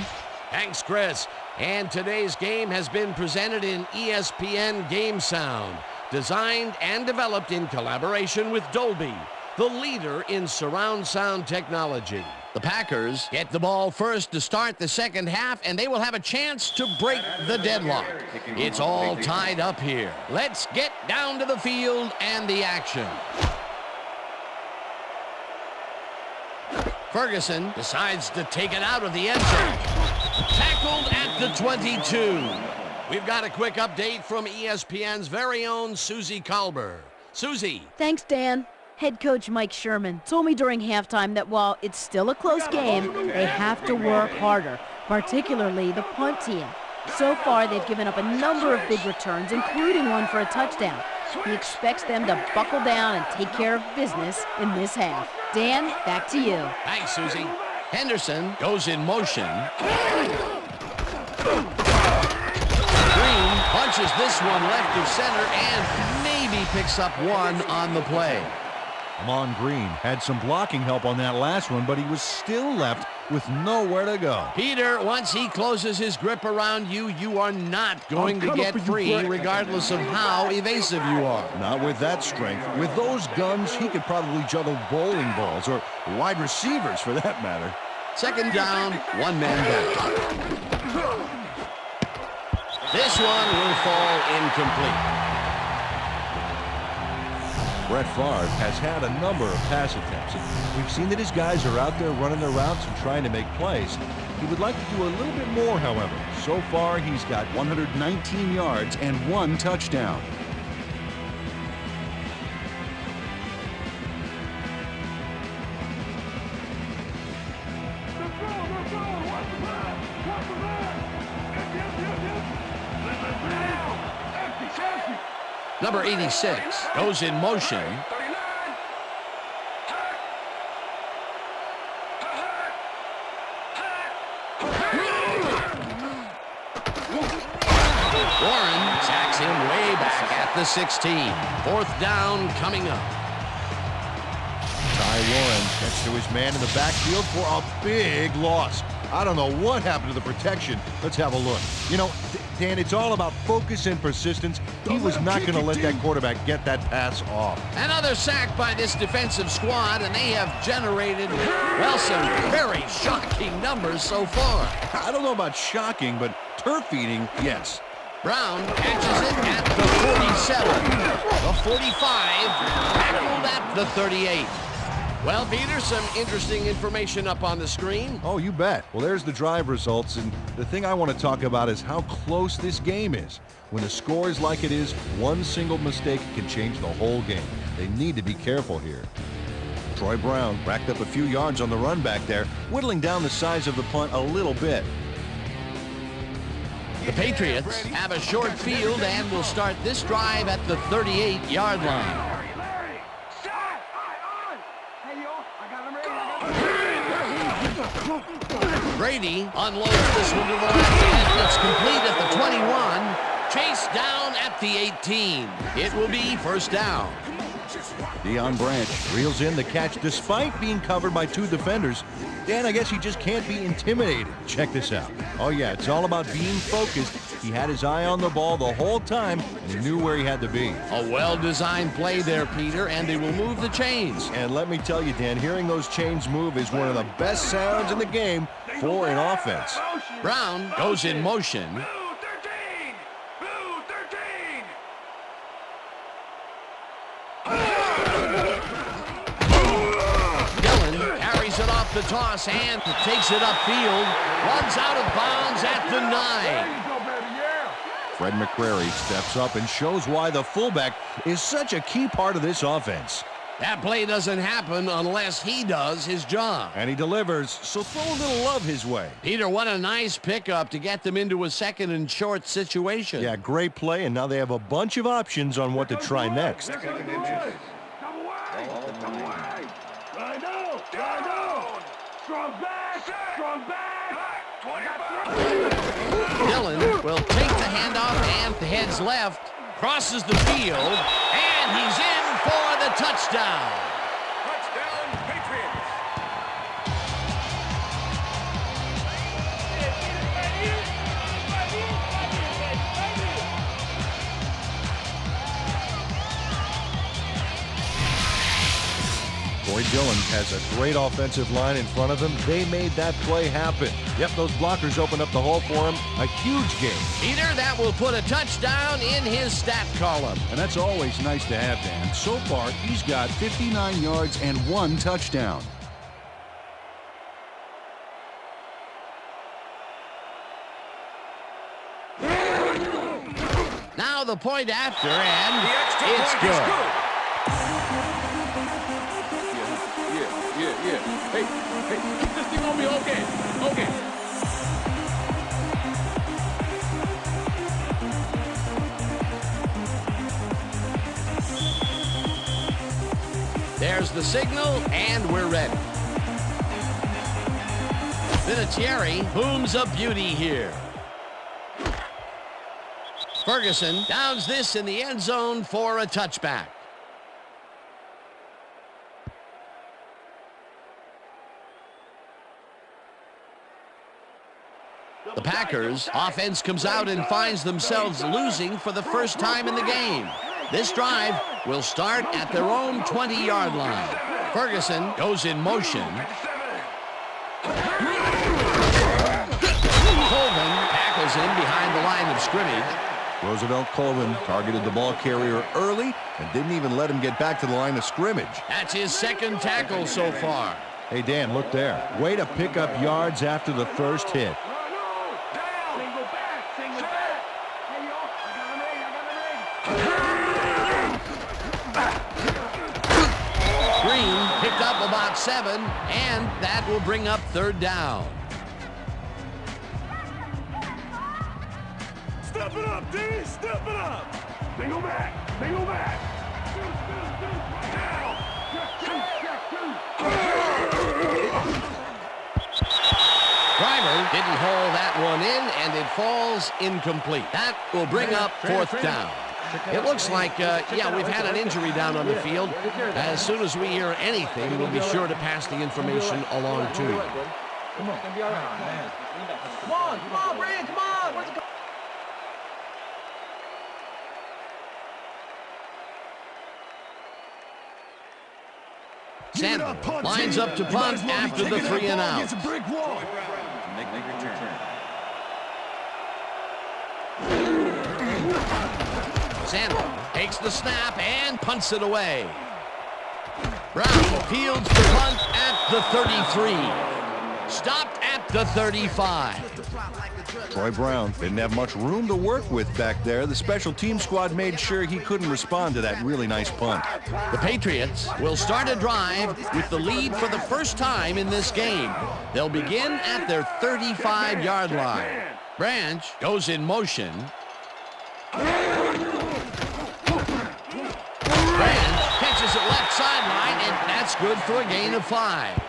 S2: Thanks, Chris. And today's game has been presented in ESPN Game Sound, designed and developed in collaboration with Dolby, the leader in surround sound technology. The Packers get the ball first to start the second half, and they will have a chance to break the deadlock. It's all tied up here. Let's get down to the field and the action. Ferguson decides to take it out of the end zone. Tackled at the 22. We've got a quick update from ESPN's very own Susie Colber. Susie.
S9: Thanks, Dan. Head coach Mike Sherman told me during halftime that while it's still a close game, they have to work harder, particularly the punt team. So far, they've given up a number of big returns, including one for a touchdown. He expects them to buckle down and take care of business in this half. Dan, back to you.
S2: Thanks, Susie. Henderson goes in motion. Green punches this one left of center and maybe picks up one on the play.
S3: Amon Green had some blocking help on that last one, but he was still left with nowhere to go.
S2: Peter, once he closes his grip around you, you are not going to get free regardless of how evasive you are.
S3: Not with that strength. With those guns, he could probably juggle bowling balls or wide receivers for that matter.
S2: Second down, one man back. This one will fall incomplete.
S3: Brett Favre has had a number of pass attempts. We've seen that his guys are out there running their routes and trying to make plays. He would like to do a little bit more, however. So far, he's got 119 yards and 1 touchdown.
S2: Number 86 goes in motion. Warren sacks him way back at the 16. Fourth down coming up.
S3: Ty Warren gets to his man in the backfield for a big loss. I don't know what happened to the protection. Let's have a look. You know, Dan, it's all about focus and persistence. He was not going to let that quarterback get that pass off.
S2: Another sack by this defensive squad, and they have generated, well, some very shocking numbers so far.
S3: I don't know about shocking, but turf eating, yes.
S2: Brown catches it at the 47, the 45, tackled at the 38. Well, Peter, some interesting information up on the screen.
S3: Oh, you bet. Well, there's the drive results, and the thing I want to talk about is how close this game is. When the score is like it is, one single mistake can change the whole game. They need to be careful here. Troy Brown racked up a few yards on the run back there, whittling down the size of the punt a little bit.
S2: The Patriots have a short field and will start this drive at the 38-yard line. Brady unloads this one to the left end. It's complete at the 21. Chased down at the 18. It will be first down.
S3: Deion Branch reels in the catch despite being covered by 2 defenders. Dan, I guess he just can't be intimidated. Check this out. Oh, yeah, it's all about being focused. He had his eye on the ball the whole time and knew where he had to be.
S2: A well-designed play there, Peter, and they will move the chains.
S3: And let me tell you, Dan, hearing those chains move is one of the best sounds in the game for an offense.
S2: Brown goes in motion.
S8: Blue 13! Blue 13!
S2: Dillon carries it off the toss and takes it upfield. Runs out of bounds at the 9.
S3: Fred McCrary steps up and shows why the fullback is such a key part of this offense.
S2: That play doesn't happen unless he does his job.
S3: And he delivers, so throw a little love his way.
S2: Peter, what a nice pickup to get them into a second and short situation.
S3: Yeah, great play, and now they have a bunch of options on what to try next.
S2: Dillon will take the handoff and heads left, crosses the field, and he's in for the touchdown.
S8: Touchdown, Patriots!
S3: Troy Dillon has a great offensive line in front of him. They made that play happen. Yep, those blockers opened up the hole for him. A huge game.
S2: Peter, that will put a touchdown in his stat column.
S3: And that's always nice to have, Dan. So far, he's got 59 yards and 1 touchdown.
S2: Now the point after, and
S8: The extra
S2: it's
S8: point is
S2: good.
S8: good. Yeah. Hey, keep this thing on me. Okay.
S2: There's the signal, and we're ready. Vinatieri booms a beauty here. Ferguson downs this in the end zone for a touchback. The Packers' offense comes out and finds themselves losing for the first time in the game. This drive will start at their own 20-yard line. Ferguson goes in motion. Colvin tackles him behind the line of scrimmage.
S5: Roosevelt Colvin targeted the ball carrier early and didn't even let him get back to the line of scrimmage.
S2: That's his second tackle so far.
S3: Hey, Dan, look there. Way to pick up yards after the first hit.
S2: Green picked up about 7, and that will bring up third down.
S7: Step it up, D! Step it up! Single back! Single back!
S2: Driver didn't haul that one in, and it falls incomplete. That will bring up fourth down. It looks like, we've had an injury down on the field. As soon as we hear anything, we'll be sure to pass the information along to you.
S7: Come on, man. Come on, Brand, come on! Where's it
S2: Sandler lines up to punt after the 3 and out. Sandler takes the snap and punts it away. Brown fields the punt at the 33. Stopped at the 35.
S5: Troy Brown didn't have much room to work with back there. The special team squad made sure he couldn't respond to that really nice punt.
S2: The Patriots will start a drive with the lead for the first time in this game. They'll begin at their 35-yard line. Branch goes in motion. Branch catches it left sideline, and that's good for a gain of 5.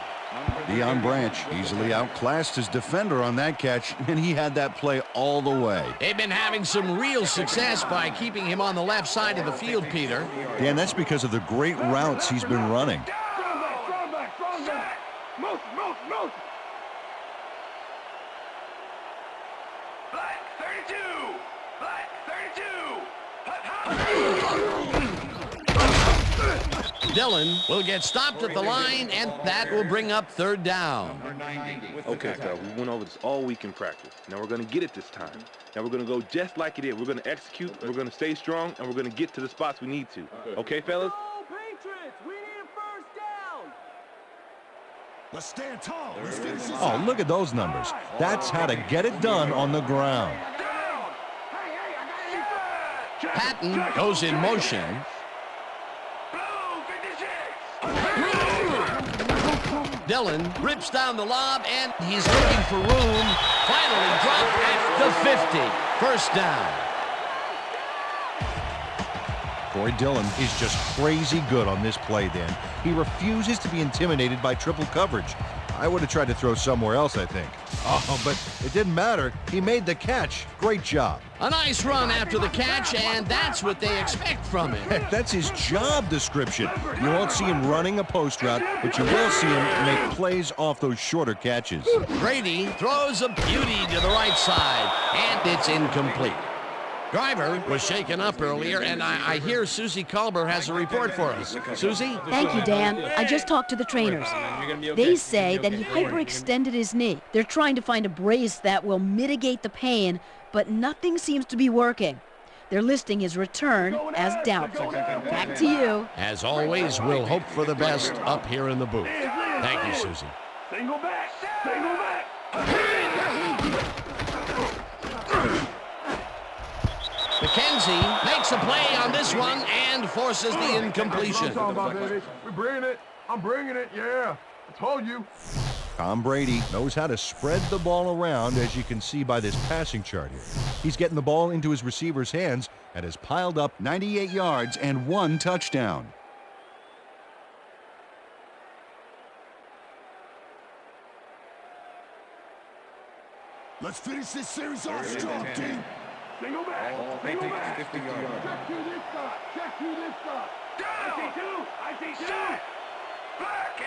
S5: Deion Branch easily outclassed his defender on that catch, and he had that play all the way.
S2: They've been having some real success by keeping him on the left side of the field, Peter.
S3: Dan, that's because of the great routes he's been running.
S7: Strong back. Motion.
S8: Black 32. Black 32.
S2: Dillon will get stopped at the line, and that will bring up third down.
S10: Okay, so we went over this all week in practice. Now we're going to get it this time. Now we're going to go just like it is. We're going to execute, we're going to stay strong, and we're going to get to the spots we need to. Okay, fellas?
S7: Patriots, we need a first down.
S3: Let's stand tall. Let's finish this. Oh, look at those numbers. That's how to get it done on the ground.
S2: Patton goes in motion. Dillon rips down the lob, and he's looking for room. Finally dropped at the 50. First down.
S3: Troy Dillon is just crazy good on this play, Dan. He refuses to be intimidated by triple coverage. I would have tried to throw somewhere else, I think. Oh, but it didn't matter. He made the catch. Great job.
S2: A nice run after the catch, and that's what they expect from him.
S3: Heck, that's his job description. You won't see him running a post route, but you will see him make plays off those shorter catches.
S2: Brady throws a beauty to the right side, and it's incomplete. Driver was shaken up earlier, and I hear Susie Culber has a report for us. Susie?
S9: Thank you, Dan. I just talked to the trainers. They say that he hyperextended his knee. They're trying to find a brace that will mitigate the pain, but nothing seems to be working. They're listing his return as doubtful. Back to you.
S2: As always, we'll hope for the best up here in the booth. Thank you, Susie.
S7: Single back.
S2: McKenzie makes a play on this one and forces the incompletion.
S7: We're bringing it. I'm bringing it, yeah. I told you.
S3: Tom Brady knows how to spread the ball around, as you can see by this passing chart here. He's getting the ball into his receiver's hands and has piled up 98 yards and 1 touchdown.
S7: Let's finish this series off strong, team. Single back. Single back. 50 yards. Check to this side. Check to this side. I see 2. I see 2.
S2: Back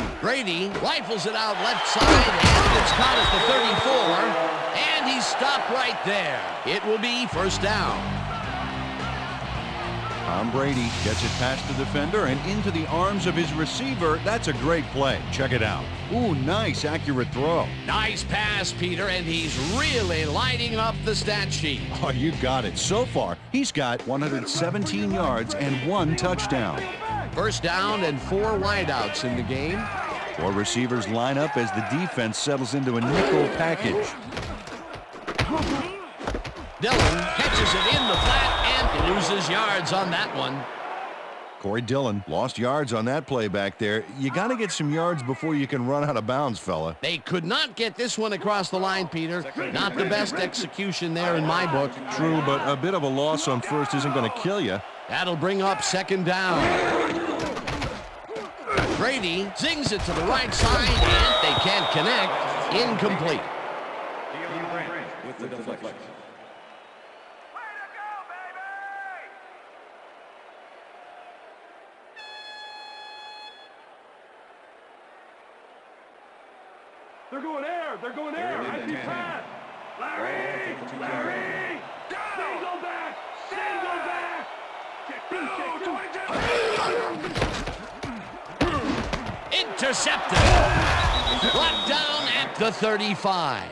S2: 18. Brady rifles it out left side, and it's caught at the 34, and he's stopped right there. It will be first down.
S3: Tom Brady gets it past the defender and into the arms of his receiver. That's a great play. Check it out. Ooh, nice, accurate throw.
S2: Nice pass, Peter, and he's really lighting up the stat sheet.
S3: Oh, you got it. So far, he's got 117 yards and 1 touchdown.
S2: First down and 4 wideouts in the game.
S3: 4 receivers line up as the defense settles into a nickel package.
S2: Dillon catches it in the flat, and he loses yards on that one.
S3: Corey Dillon lost yards on that play back there. You got to get some yards before you can run out of bounds, fella.
S2: They could not get this one across the line, Peter. Not the best execution there in my book.
S3: True, but a bit of a loss on first isn't going to kill you.
S2: That'll bring up second down. Brady zings it to the right side, and they can't connect. Incomplete.
S4: With the deflection.
S7: They're going air. They're going air. I see pass. Larry. Larry. Single back. Single back. Check 2.
S2: Intercepted. Brought down at the 35.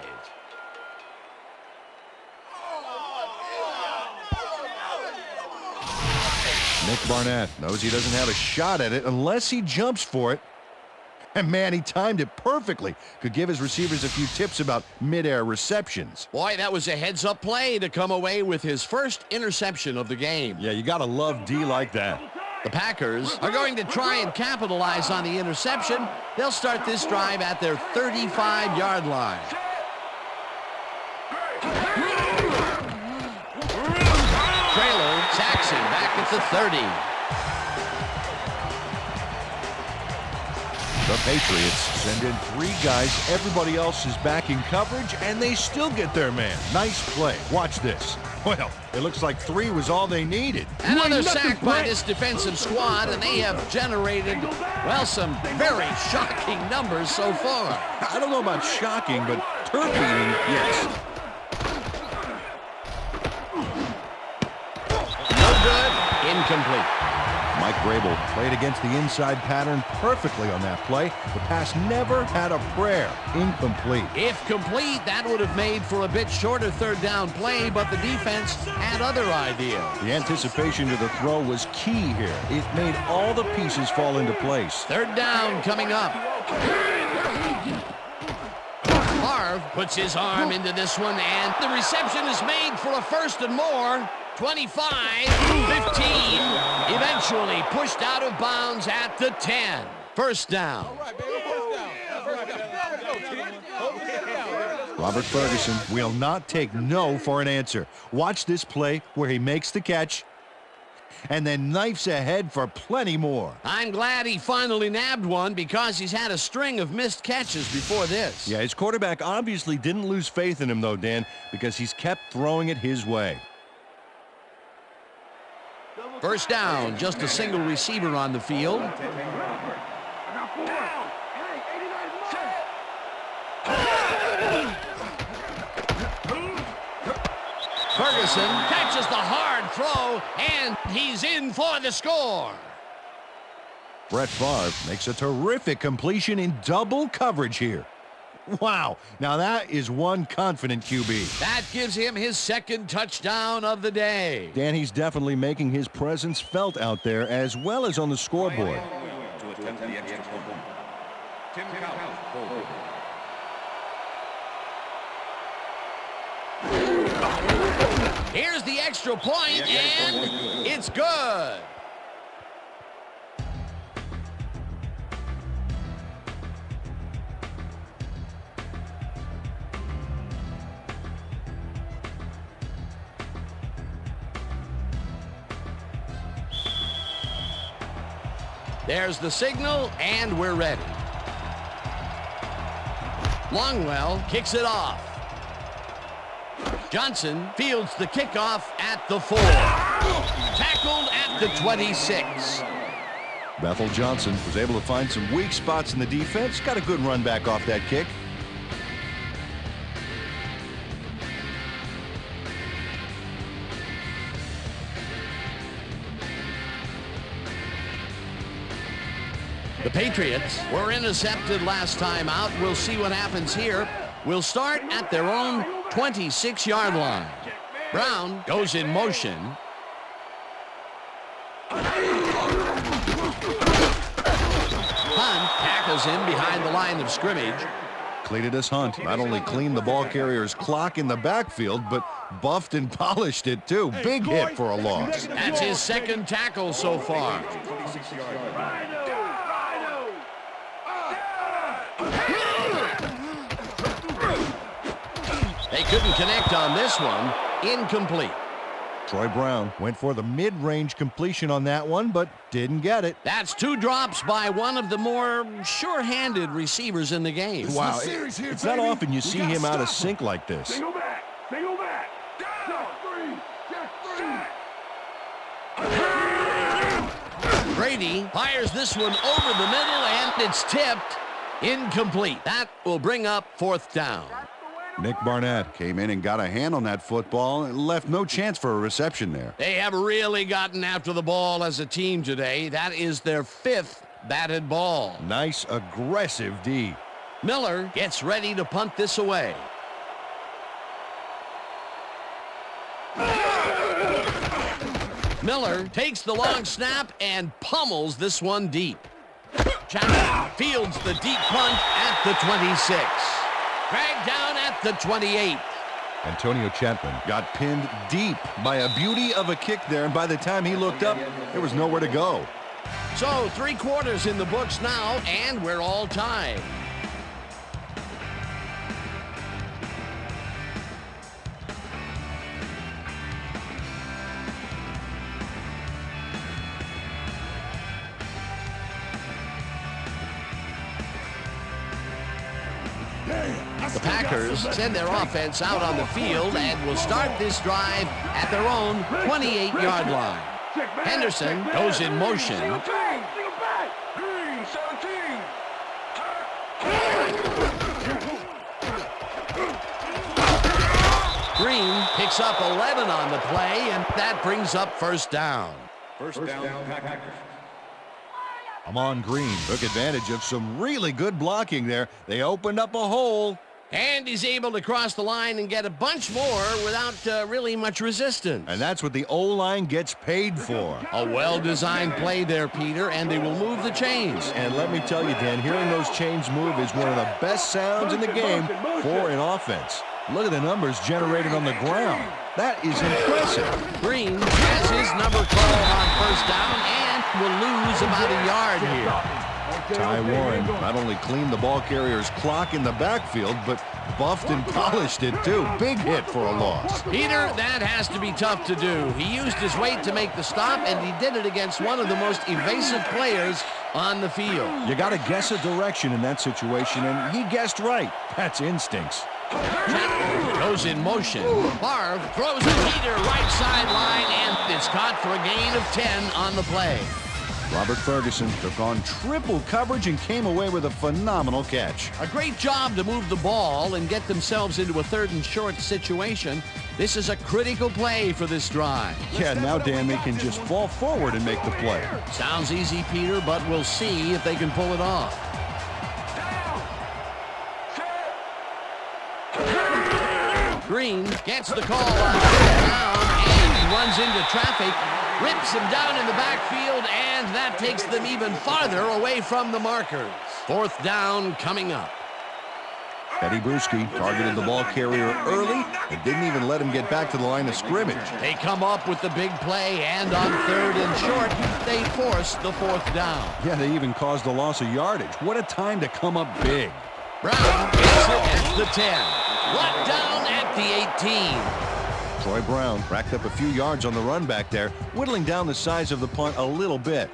S3: Nick Barnett knows he doesn't have a shot at it unless he jumps for it. And man, he timed it perfectly. Could give his receivers a few tips about mid-air receptions.
S2: Boy, that was a heads-up play to come away with his first interception of the game.
S3: Yeah, you got to love D like that.
S2: The Packers are going to try and capitalize on the interception. They'll start this drive at their 35-yard line. Trailer sacks him back at the 30.
S3: The Patriots send in 3 guys. Everybody else is back in coverage, and they still get their man. Nice play. Watch this. Well, it looks like 3 was all they needed.
S2: Another sack by this defensive squad, and they have generated, well, some very shocking numbers so far.
S3: I don't know about shocking, but turf-eating, yes.
S2: No good. Incomplete.
S3: Mike Grable played against the inside pattern perfectly on that play. The pass never had a prayer. Incomplete.
S2: If complete, that would have made for a bit shorter third down play, but the defense had other ideas.
S3: The anticipation to the throw was key here. It made all the pieces fall into place.
S2: Third down coming up. Marv puts his arm into this one, and the reception is made for a first and more. 25, 15, eventually pushed out of bounds at the 10. First down.
S3: Robert Ferguson will not take no for an answer. Watch this play where he makes the catch and then knifes ahead for plenty more.
S2: I'm glad he finally nabbed one because he's had a string of missed catches before this.
S3: Yeah, his quarterback obviously didn't lose faith in him though, Dan, because he's kept throwing it his way.
S2: First down, just a single receiver on the field. Ferguson catches the hard throw, and he's in for the score.
S3: Brett Favre makes a terrific completion in double coverage here. Wow, now that is one confident QB.
S2: That gives him his second touchdown of the day.
S3: Dan, he's definitely making his presence felt out there as well as on the scoreboard.
S4: To attempt the extra point. Tim Cowell.
S2: Here's the extra point, and it's good. There's the signal, and we're ready. Longwell kicks it off. Johnson fields the kickoff at the 4. Tackled at the 26.
S3: Bethel Johnson was able to find some weak spots in the defense. Got a good run back off that kick.
S2: The Patriots were intercepted last time out. We'll see what happens here. We'll start at their own 26-yard line. Brown goes in motion. Hunt tackles him behind the line of scrimmage.
S3: Cletus Hunt not only cleaned the ball carrier's clock in the backfield, but buffed and polished it too. Big hit for a loss.
S2: That's his second tackle so far. They couldn't connect on this one. Incomplete.
S3: Troy Brown went for the mid-range completion on that one, but didn't get it.
S2: That's 2 drops by one of the more sure-handed receivers in the game.
S3: Wow, it's not often you see him out of sync like this.
S7: Single back. Single back. Just 3.
S2: Brady fires this one over the middle, and it's tipped. Incomplete. That will bring up 4th down.
S3: Nick Barnett came in and got a hand on that football and left no chance for a reception there.
S2: They have really gotten after the ball as a team today. That is their 5th batted ball.
S3: Nice, aggressive D.
S2: Miller gets ready to punt this away. Miller takes the long snap and pummels this one deep. Chapman fields the deep punt at the 26. Dragged down at the 28.
S3: Antonio Chapman got pinned deep by a beauty of a kick there, and by the time he looked up, there was nowhere to go.
S2: So 3 quarters in the books now, and we're all tied. The Packers send their offense out on the field and will start this drive at their own 28-yard line. Henderson goes in motion. Green picks up 11 on the play, and that brings up 1st down.
S4: First down, Packers.
S3: Amon Green took advantage of some really good blocking there. They opened up a hole.
S2: And he's able to cross the line and get a bunch more without really much resistance.
S3: And that's what the O-line gets paid for.
S2: A well-designed play there, Peter, and they will move the chains.
S3: And let me tell you, Dan, hearing those chains move is one of the best sounds in the game for an offense. Look at the numbers generated on the ground. That is impressive.
S2: Green has his number called on 1st down and will lose about a yard here.
S3: Ty Warren not only cleaned the ball carrier's clock in the backfield, but buffed and polished it too. Big hit for a loss.
S2: Peter, that has to be tough to do. He used his weight to make the stop, and he did it against one of the most evasive players on the field.
S3: You got to guess a direction in that situation, and he guessed right. That's instincts.
S2: Chapman goes in motion. Favre throws a heater right sideline, and it's caught for a gain of 10 on the play.
S3: Robert Ferguson took on triple coverage and came away with a phenomenal catch.
S2: A great job to move the ball and get themselves into a 3rd and short situation. This is a critical play for this drive.
S3: Yeah, now, Dan, they can just fall forward and make the play.
S2: Sounds easy, Peter, but we'll see if they can pull it off. Green gets the call on 4th down and runs into traffic. Rips him down in the backfield, and that takes them even farther away from the markers. 4th down coming up.
S3: Eddie Bruschi targeted the ball carrier early and didn't even let him get back to the line of scrimmage.
S2: They come up with the big play, and on 3rd and short, they force the 4th down.
S3: Yeah, they even caused a loss of yardage. What a time to come up big.
S2: Brown gets it at the 10. Brought down at the 18.
S3: Troy Brown racked up a few yards on the run back there, whittling down the size of the punt a little bit.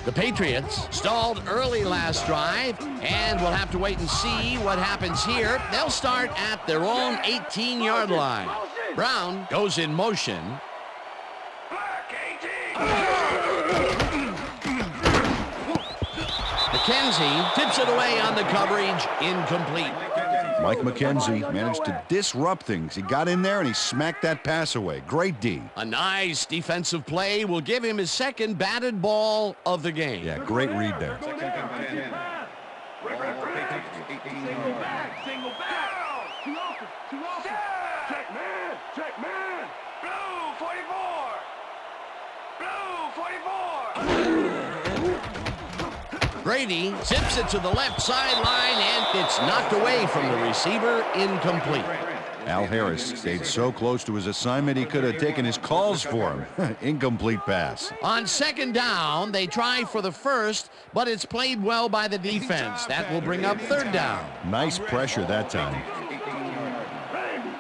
S2: The Patriots stalled early last drive, and we'll have to wait and see what happens here. They'll start at their own 18-yard line. Brown goes in motion. McKenzie tips it away on the coverage, incomplete.
S3: Mike McKenzie managed to disrupt things. He got in there and he smacked that pass away. Great D.
S2: A nice defensive play will give him his second batted ball of the game.
S3: Yeah, great read there.
S7: Single back. Too open. Check man.
S8: Blue 44. Blue 44.
S2: Brady zips it to the left sideline, and it's knocked away from the receiver, incomplete.
S3: Al Harris stayed so close to his assignment he could have taken his calls for him. Incomplete pass.
S2: On second down, they try for the first, but it's played well by the defense. That will bring up third down.
S3: Nice pressure that time.
S7: Randy.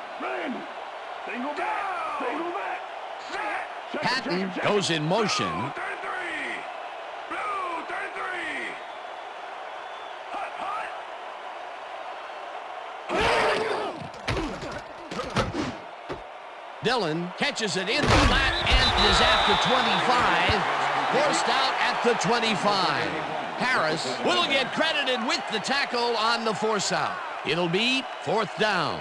S7: Single back.
S2: Patton goes in motion.
S8: Blue 33. Hut.
S2: Dillon catches it in the flat and is at the 25. Forced out at the 25. Harris will get credited with the tackle on the force out. It'll be fourth down.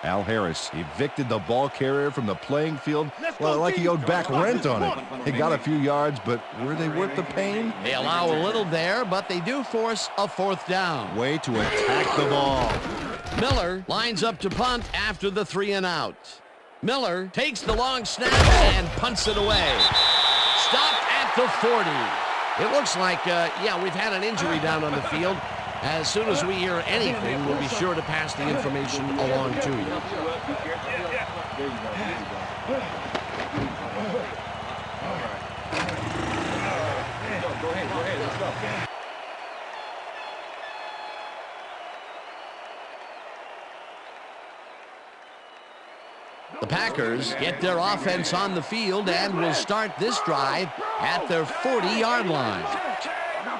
S3: Al Harris evicted the ball carrier from the playing field, well, like he owed back rent on it. He got a few yards, but were they worth the pain?
S2: They allow a little there, but they do force a fourth down.
S3: Way to attack the ball.
S2: Miller lines up to punt after the 3 and out. Miller takes the long snap and punts it away. Stopped at the 40. It looks like, we've had an injury down on the field. As soon as we hear anything, we'll be sure to pass the information along to you. The Packers get their offense on the field and will start this drive at their 40-yard line.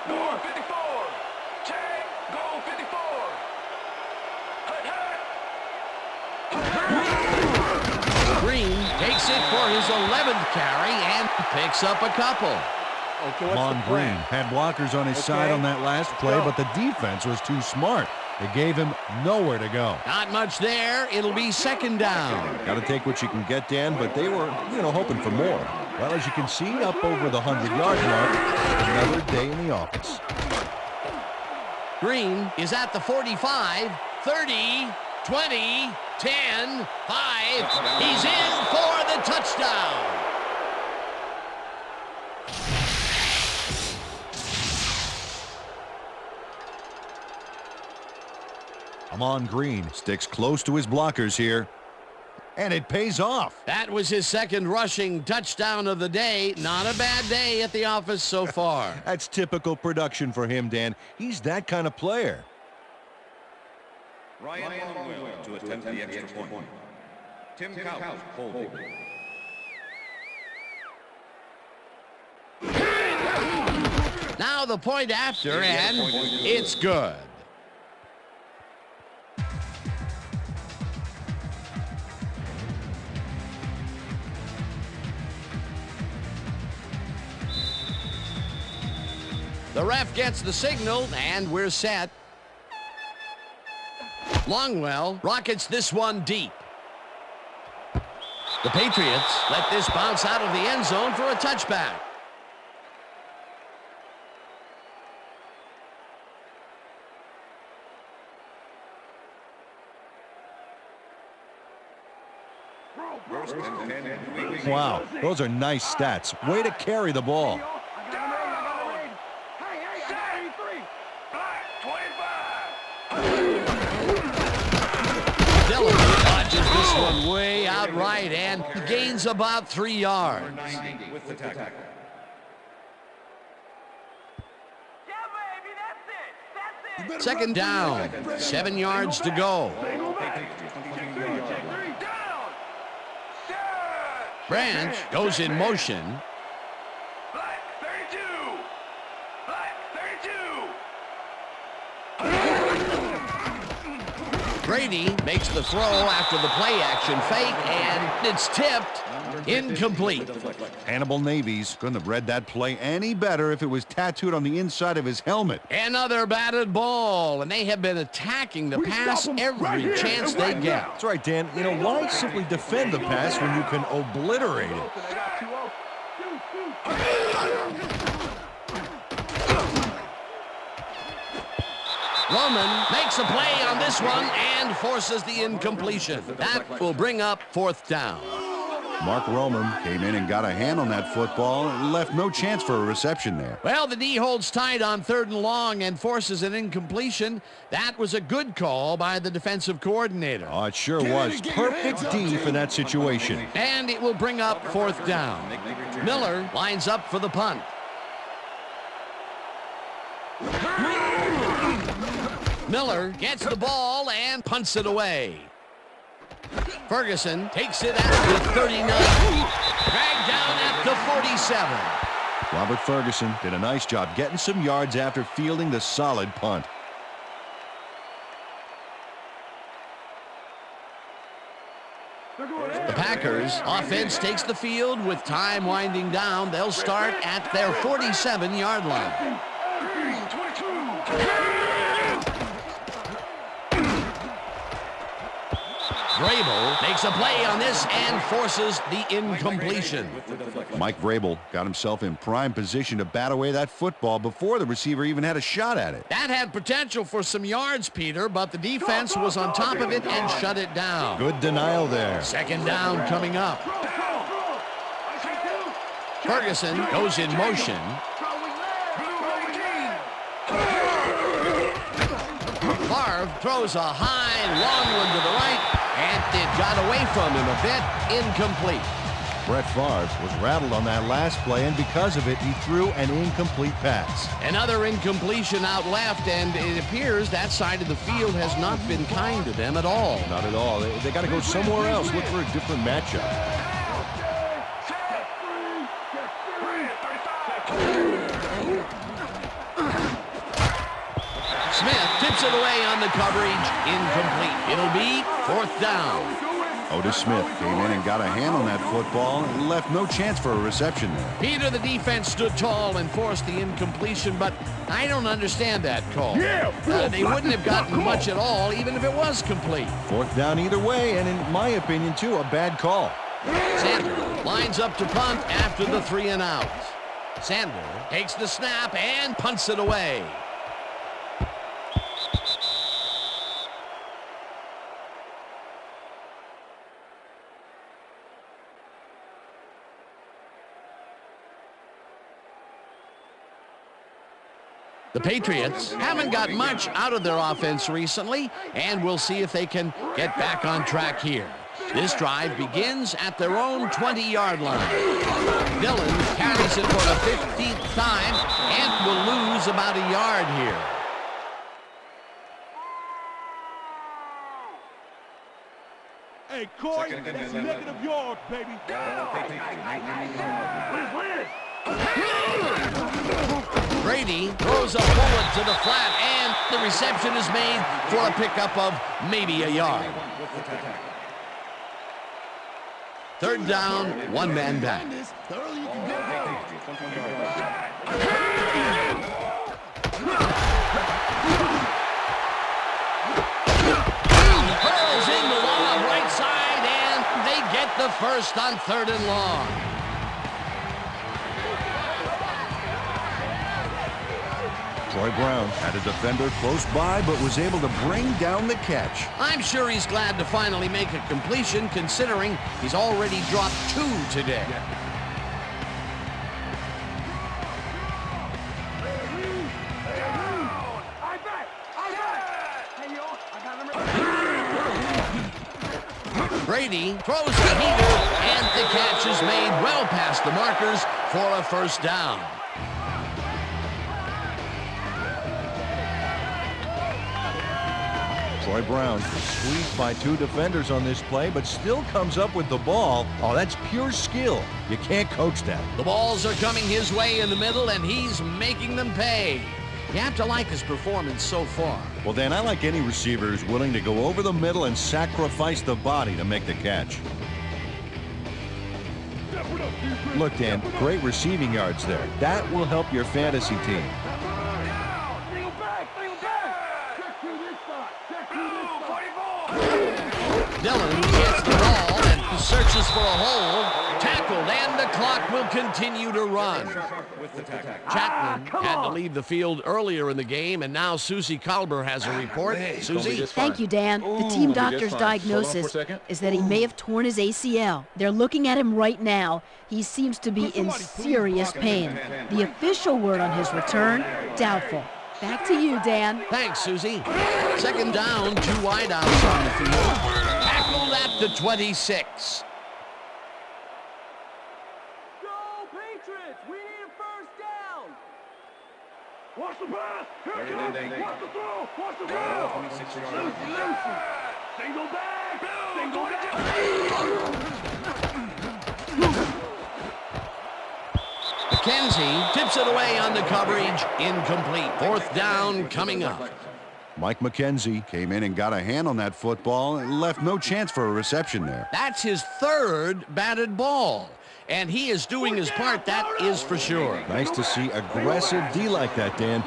S8: Go 54. Go 54.
S2: Green takes it for his 11th carry and picks up a couple.
S3: Mon Green had blockers on his side on that last play, but the defense was too smart. It gave him nowhere to go.
S2: Not much there. It'll be second down.
S3: Got to take what you can get, Dan, but they were, hoping for more. Well, as you can see, up over the 100-yard mark, another day in the office.
S2: Green is at the 45, 30, 20, 10, 5. He's in for the touchdown.
S3: Amon Green sticks close to his blockers here, and it pays off.
S2: That was his second rushing touchdown of the day. Not a bad day at the office so far.
S3: That's typical production for him, Dan. He's that kind of player.
S4: Ryan Longwell to attempt the extra point. Tim Couch holding.
S2: Now the point after, and it's good. The ref gets the signal, and we're set. Longwell rockets this one deep. The Patriots let this bounce out of the end zone for a touchback.
S3: Wow, those are nice stats. Way to carry the ball.
S2: Dillon dodges this one way out right and gains about 3 yards.
S4: With the tackle.
S2: Second down, 7 yards to go. Branch goes in motion. Brady makes the throw after the play action fake, and it's tipped. Incomplete.
S3: Hannibal Navies couldn't have read that play any better if it was tattooed on the inside of his helmet.
S2: Another batted ball, and they have been attacking the pass every chance they get.
S3: That's right, Dan. You know, why simply defend the pass when you can obliterate it?
S2: Roman makes a play on this one and forces the incompletion. That will bring up 4th down.
S3: Mark Roman came in and got a hand on that football and left no chance for a reception there.
S2: Well, the D holds tight on 3rd and long and forces an incompletion. That was a good call by the defensive coordinator.
S3: Oh, it sure was. Perfect D for that situation.
S2: And it will bring up 4th down. Miller lines up for the punt. Miller gets the ball and punts it away. Ferguson takes it at the 39. Dragged down at the 47.
S3: Robert Ferguson did a nice job getting some yards after fielding the solid punt.
S2: The Packers offense takes the field with time winding down. They'll start at their 47-yard line. Vrabel makes a play on this and forces the incompletion.
S3: Mike Vrabel got himself in prime position to bat away that football before the receiver even had a shot at it.
S2: That had potential for some yards, Peter, but the defense was on top of it and shut it down.
S3: Good denial there.
S2: 2nd down coming up. Ferguson goes in motion. Favre throws a high, long one to the right, and it got away from him a bit. Incomplete.
S3: Brett Favre was rattled on that last play, and because of it, he threw an incomplete pass.
S2: Another incompletion out left, and it appears that side of the field has not been kind to them at all.
S3: Not at all. They got to go somewhere else, look for a different matchup.
S2: Smith tips it away on the coverage. Incomplete. It'll be 4th down.
S3: Otis Smith came in and got a hand on that football and left no chance for a reception there.
S2: Peter, the defense stood tall and forced the incompletion, but I don't understand that call. They wouldn't have gotten much at all, even if it was complete.
S3: 4th down either way, and in my opinion, too, a bad call.
S2: Sander lines up to punt after the 3 and out. Sander takes the snap and punts it away. The Patriots haven't got much out of their offense recently, and we'll see if they can get back on track here. This drive begins at their own 20-yard line. Dillon carries it for the 15th time and will lose about a yard here.
S7: Hey, Corey, that's negative yards, baby.
S2: Brady throws a bullet to the flat, and the reception is made for a pickup of maybe a yard. 3rd down, 1 man back. Hurls in the long right side, and they get the first on 3rd and long.
S3: Troy Brown had a defender close by, but was able to bring down the catch.
S2: I'm sure he's glad to finally make a completion, considering he's already dropped 2 today. Brady throws the heater, and the catch is made well past the markers for a 1st down.
S3: Troy Brown squeezed by 2 defenders on this play, but still comes up with the ball. Oh, that's pure skill. You can't coach that.
S2: The balls are coming his way in the middle, and he's making them pay. You have to like his performance so far.
S3: Well, Dan, I like any receiver who's willing to go over the middle and sacrifice the body to make the catch. Look, Dan, great receiving yards there. That will help your fantasy team.
S2: Dillon gets the ball and searches for a hole. Tackled, and the clock will continue to run. Chapman had to leave the field earlier in the game, and now Susie Kalber has a report. Susie?
S9: Thank you, Dan. The team doctor's diagnosis is that he may have torn his ACL. They're looking at him right now. He seems to be in serious pain. The official word on his return, doubtful. Back to you, Dan.
S2: Thanks, Susie. Second down, 2 wideouts on the field. Tackled at the 26.
S7: Watch the pass! Here it comes! Watch the throw! Watch the throw! Lucy! Single back! Single back!
S2: McKenzie tips it away on the coverage. Incomplete. Fourth down coming up.
S3: Mike McKenzie came in and got a hand on that football and left no chance for a reception there.
S2: That's his third batted ball. And he is doing his part, that is for sure.
S3: Nice to see aggressive D like that, Dan.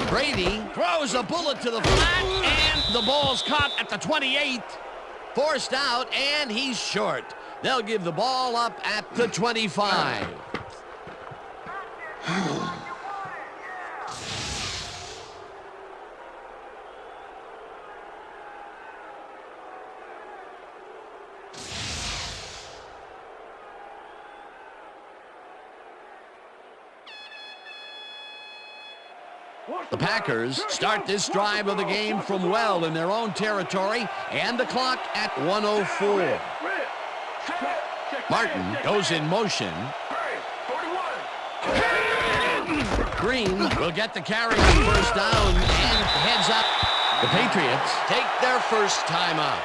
S2: Brady throws a bullet to the flat, and the ball's caught at the 28. Forced out, and he's short. They'll give the ball up at the 25. The Packers start this drive of the game from well in their own territory, and the clock at 1:04. Martin goes in motion. Green will get the carry on first down and heads up. The Patriots take their first timeout.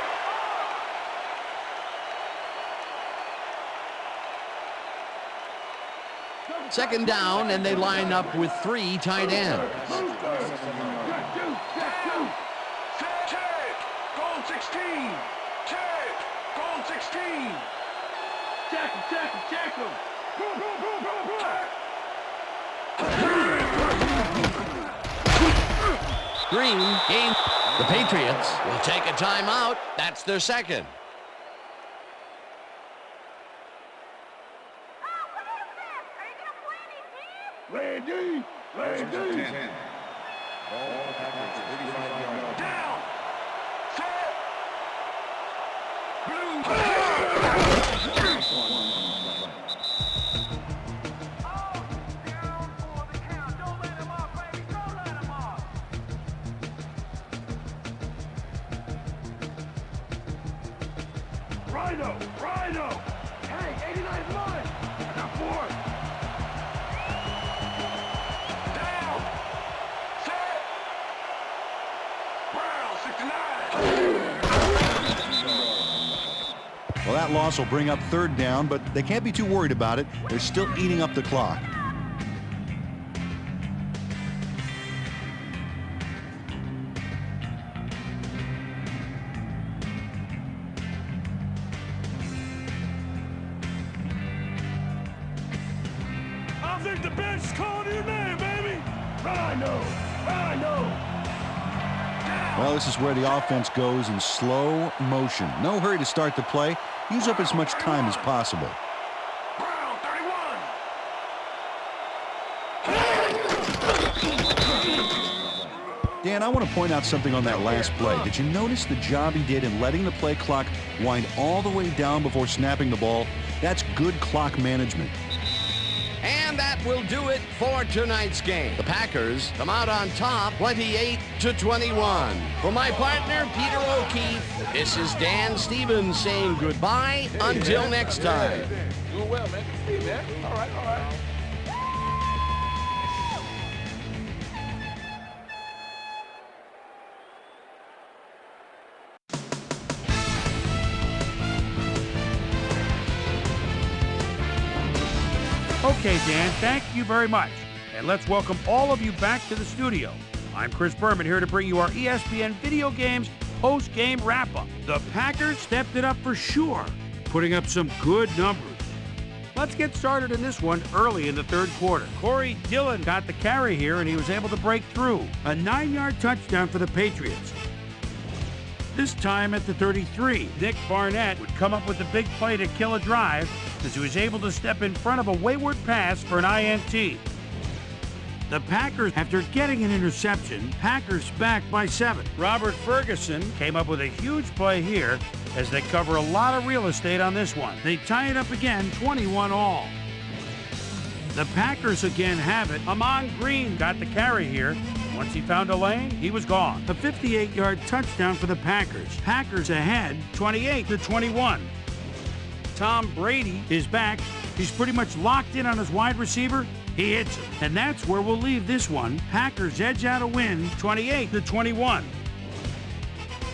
S2: Second down, and they line up with 3 tight ends.
S8: Check! Goal 16! Check! Goal 16!
S7: Check him!
S2: Green gains. The Patriots will take a timeout. That's their second.
S7: Randy!
S8: Down! Set! Blue!
S7: Rhino! Hey, 89 is mine! I got 4!
S8: Down! Set! Brown, 69!
S3: Well, that loss will bring up third down, but they can't be too worried about it. They're still eating up the clock.
S7: I think the bench is calling your name, baby! Rhino!
S3: Well, this is where the offense goes in slow motion. No hurry to start the play. Use up as much time as possible.
S8: Brown, 31!
S3: Dan, I want to point out something on that last play. Did you notice the job he did in letting the play clock wind all the way down before snapping the ball? That's good clock management.
S2: And that will do it for tonight's game. The Packers come out on top, 28-21. For my partner, Peter O'Keefe, this is Dan Stevens saying goodbye until next time.
S10: Doing well, man. Good to see you, man. All right.
S1: Okay, Dan, thank you very much. And let's welcome all of you back to the studio. I'm Chris Berman here to bring you our ESPN Video Games post-game wrap-up. The Packers stepped it up for sure, putting up some good numbers. Let's get started in this one early in the third quarter. Corey Dillon got the carry here, and he was able to break through. A 9-yard touchdown for the Patriots. This time at the 33, Nick Barnett would come up with the big play to kill a drive as he was able to step in front of a wayward pass for an INT. The Packers, after getting an interception, Packers back by 7. Robert Ferguson came up with a huge play here as they cover a lot of real estate on this one. They tie it up again, 21 all. The Packers again have it. Amon Green got the carry here. Once he found a lane, he was gone. A 58-yard touchdown for the Packers. Packers ahead, 28-21. Tom Brady is back. He's pretty much locked in on his wide receiver. He hits him. And that's where we'll leave this one. Packers edge out a win, 28-21.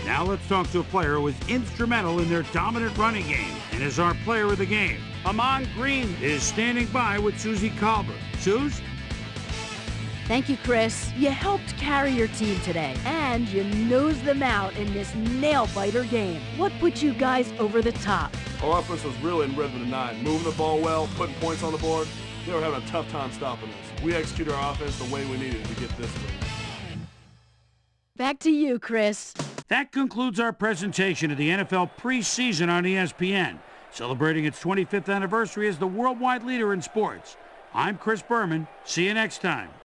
S1: Now let's talk to a player who was instrumental in their dominant running game and is our player of the game. Amon Green is standing by with Susie Colbert. Suze?
S9: Thank you, Chris. You helped carry your team today, and you nosed them out in this nail-biter game. What put you guys over the top?
S7: Our offense was really in rhythm tonight, moving the ball well, putting points on the board. They were having a tough time stopping us. We executed our offense the way we needed to get this win.
S9: Back to you, Chris.
S1: That concludes our presentation of the NFL preseason on ESPN, celebrating its 25th anniversary as the worldwide leader in sports. I'm Chris Berman. See you next time.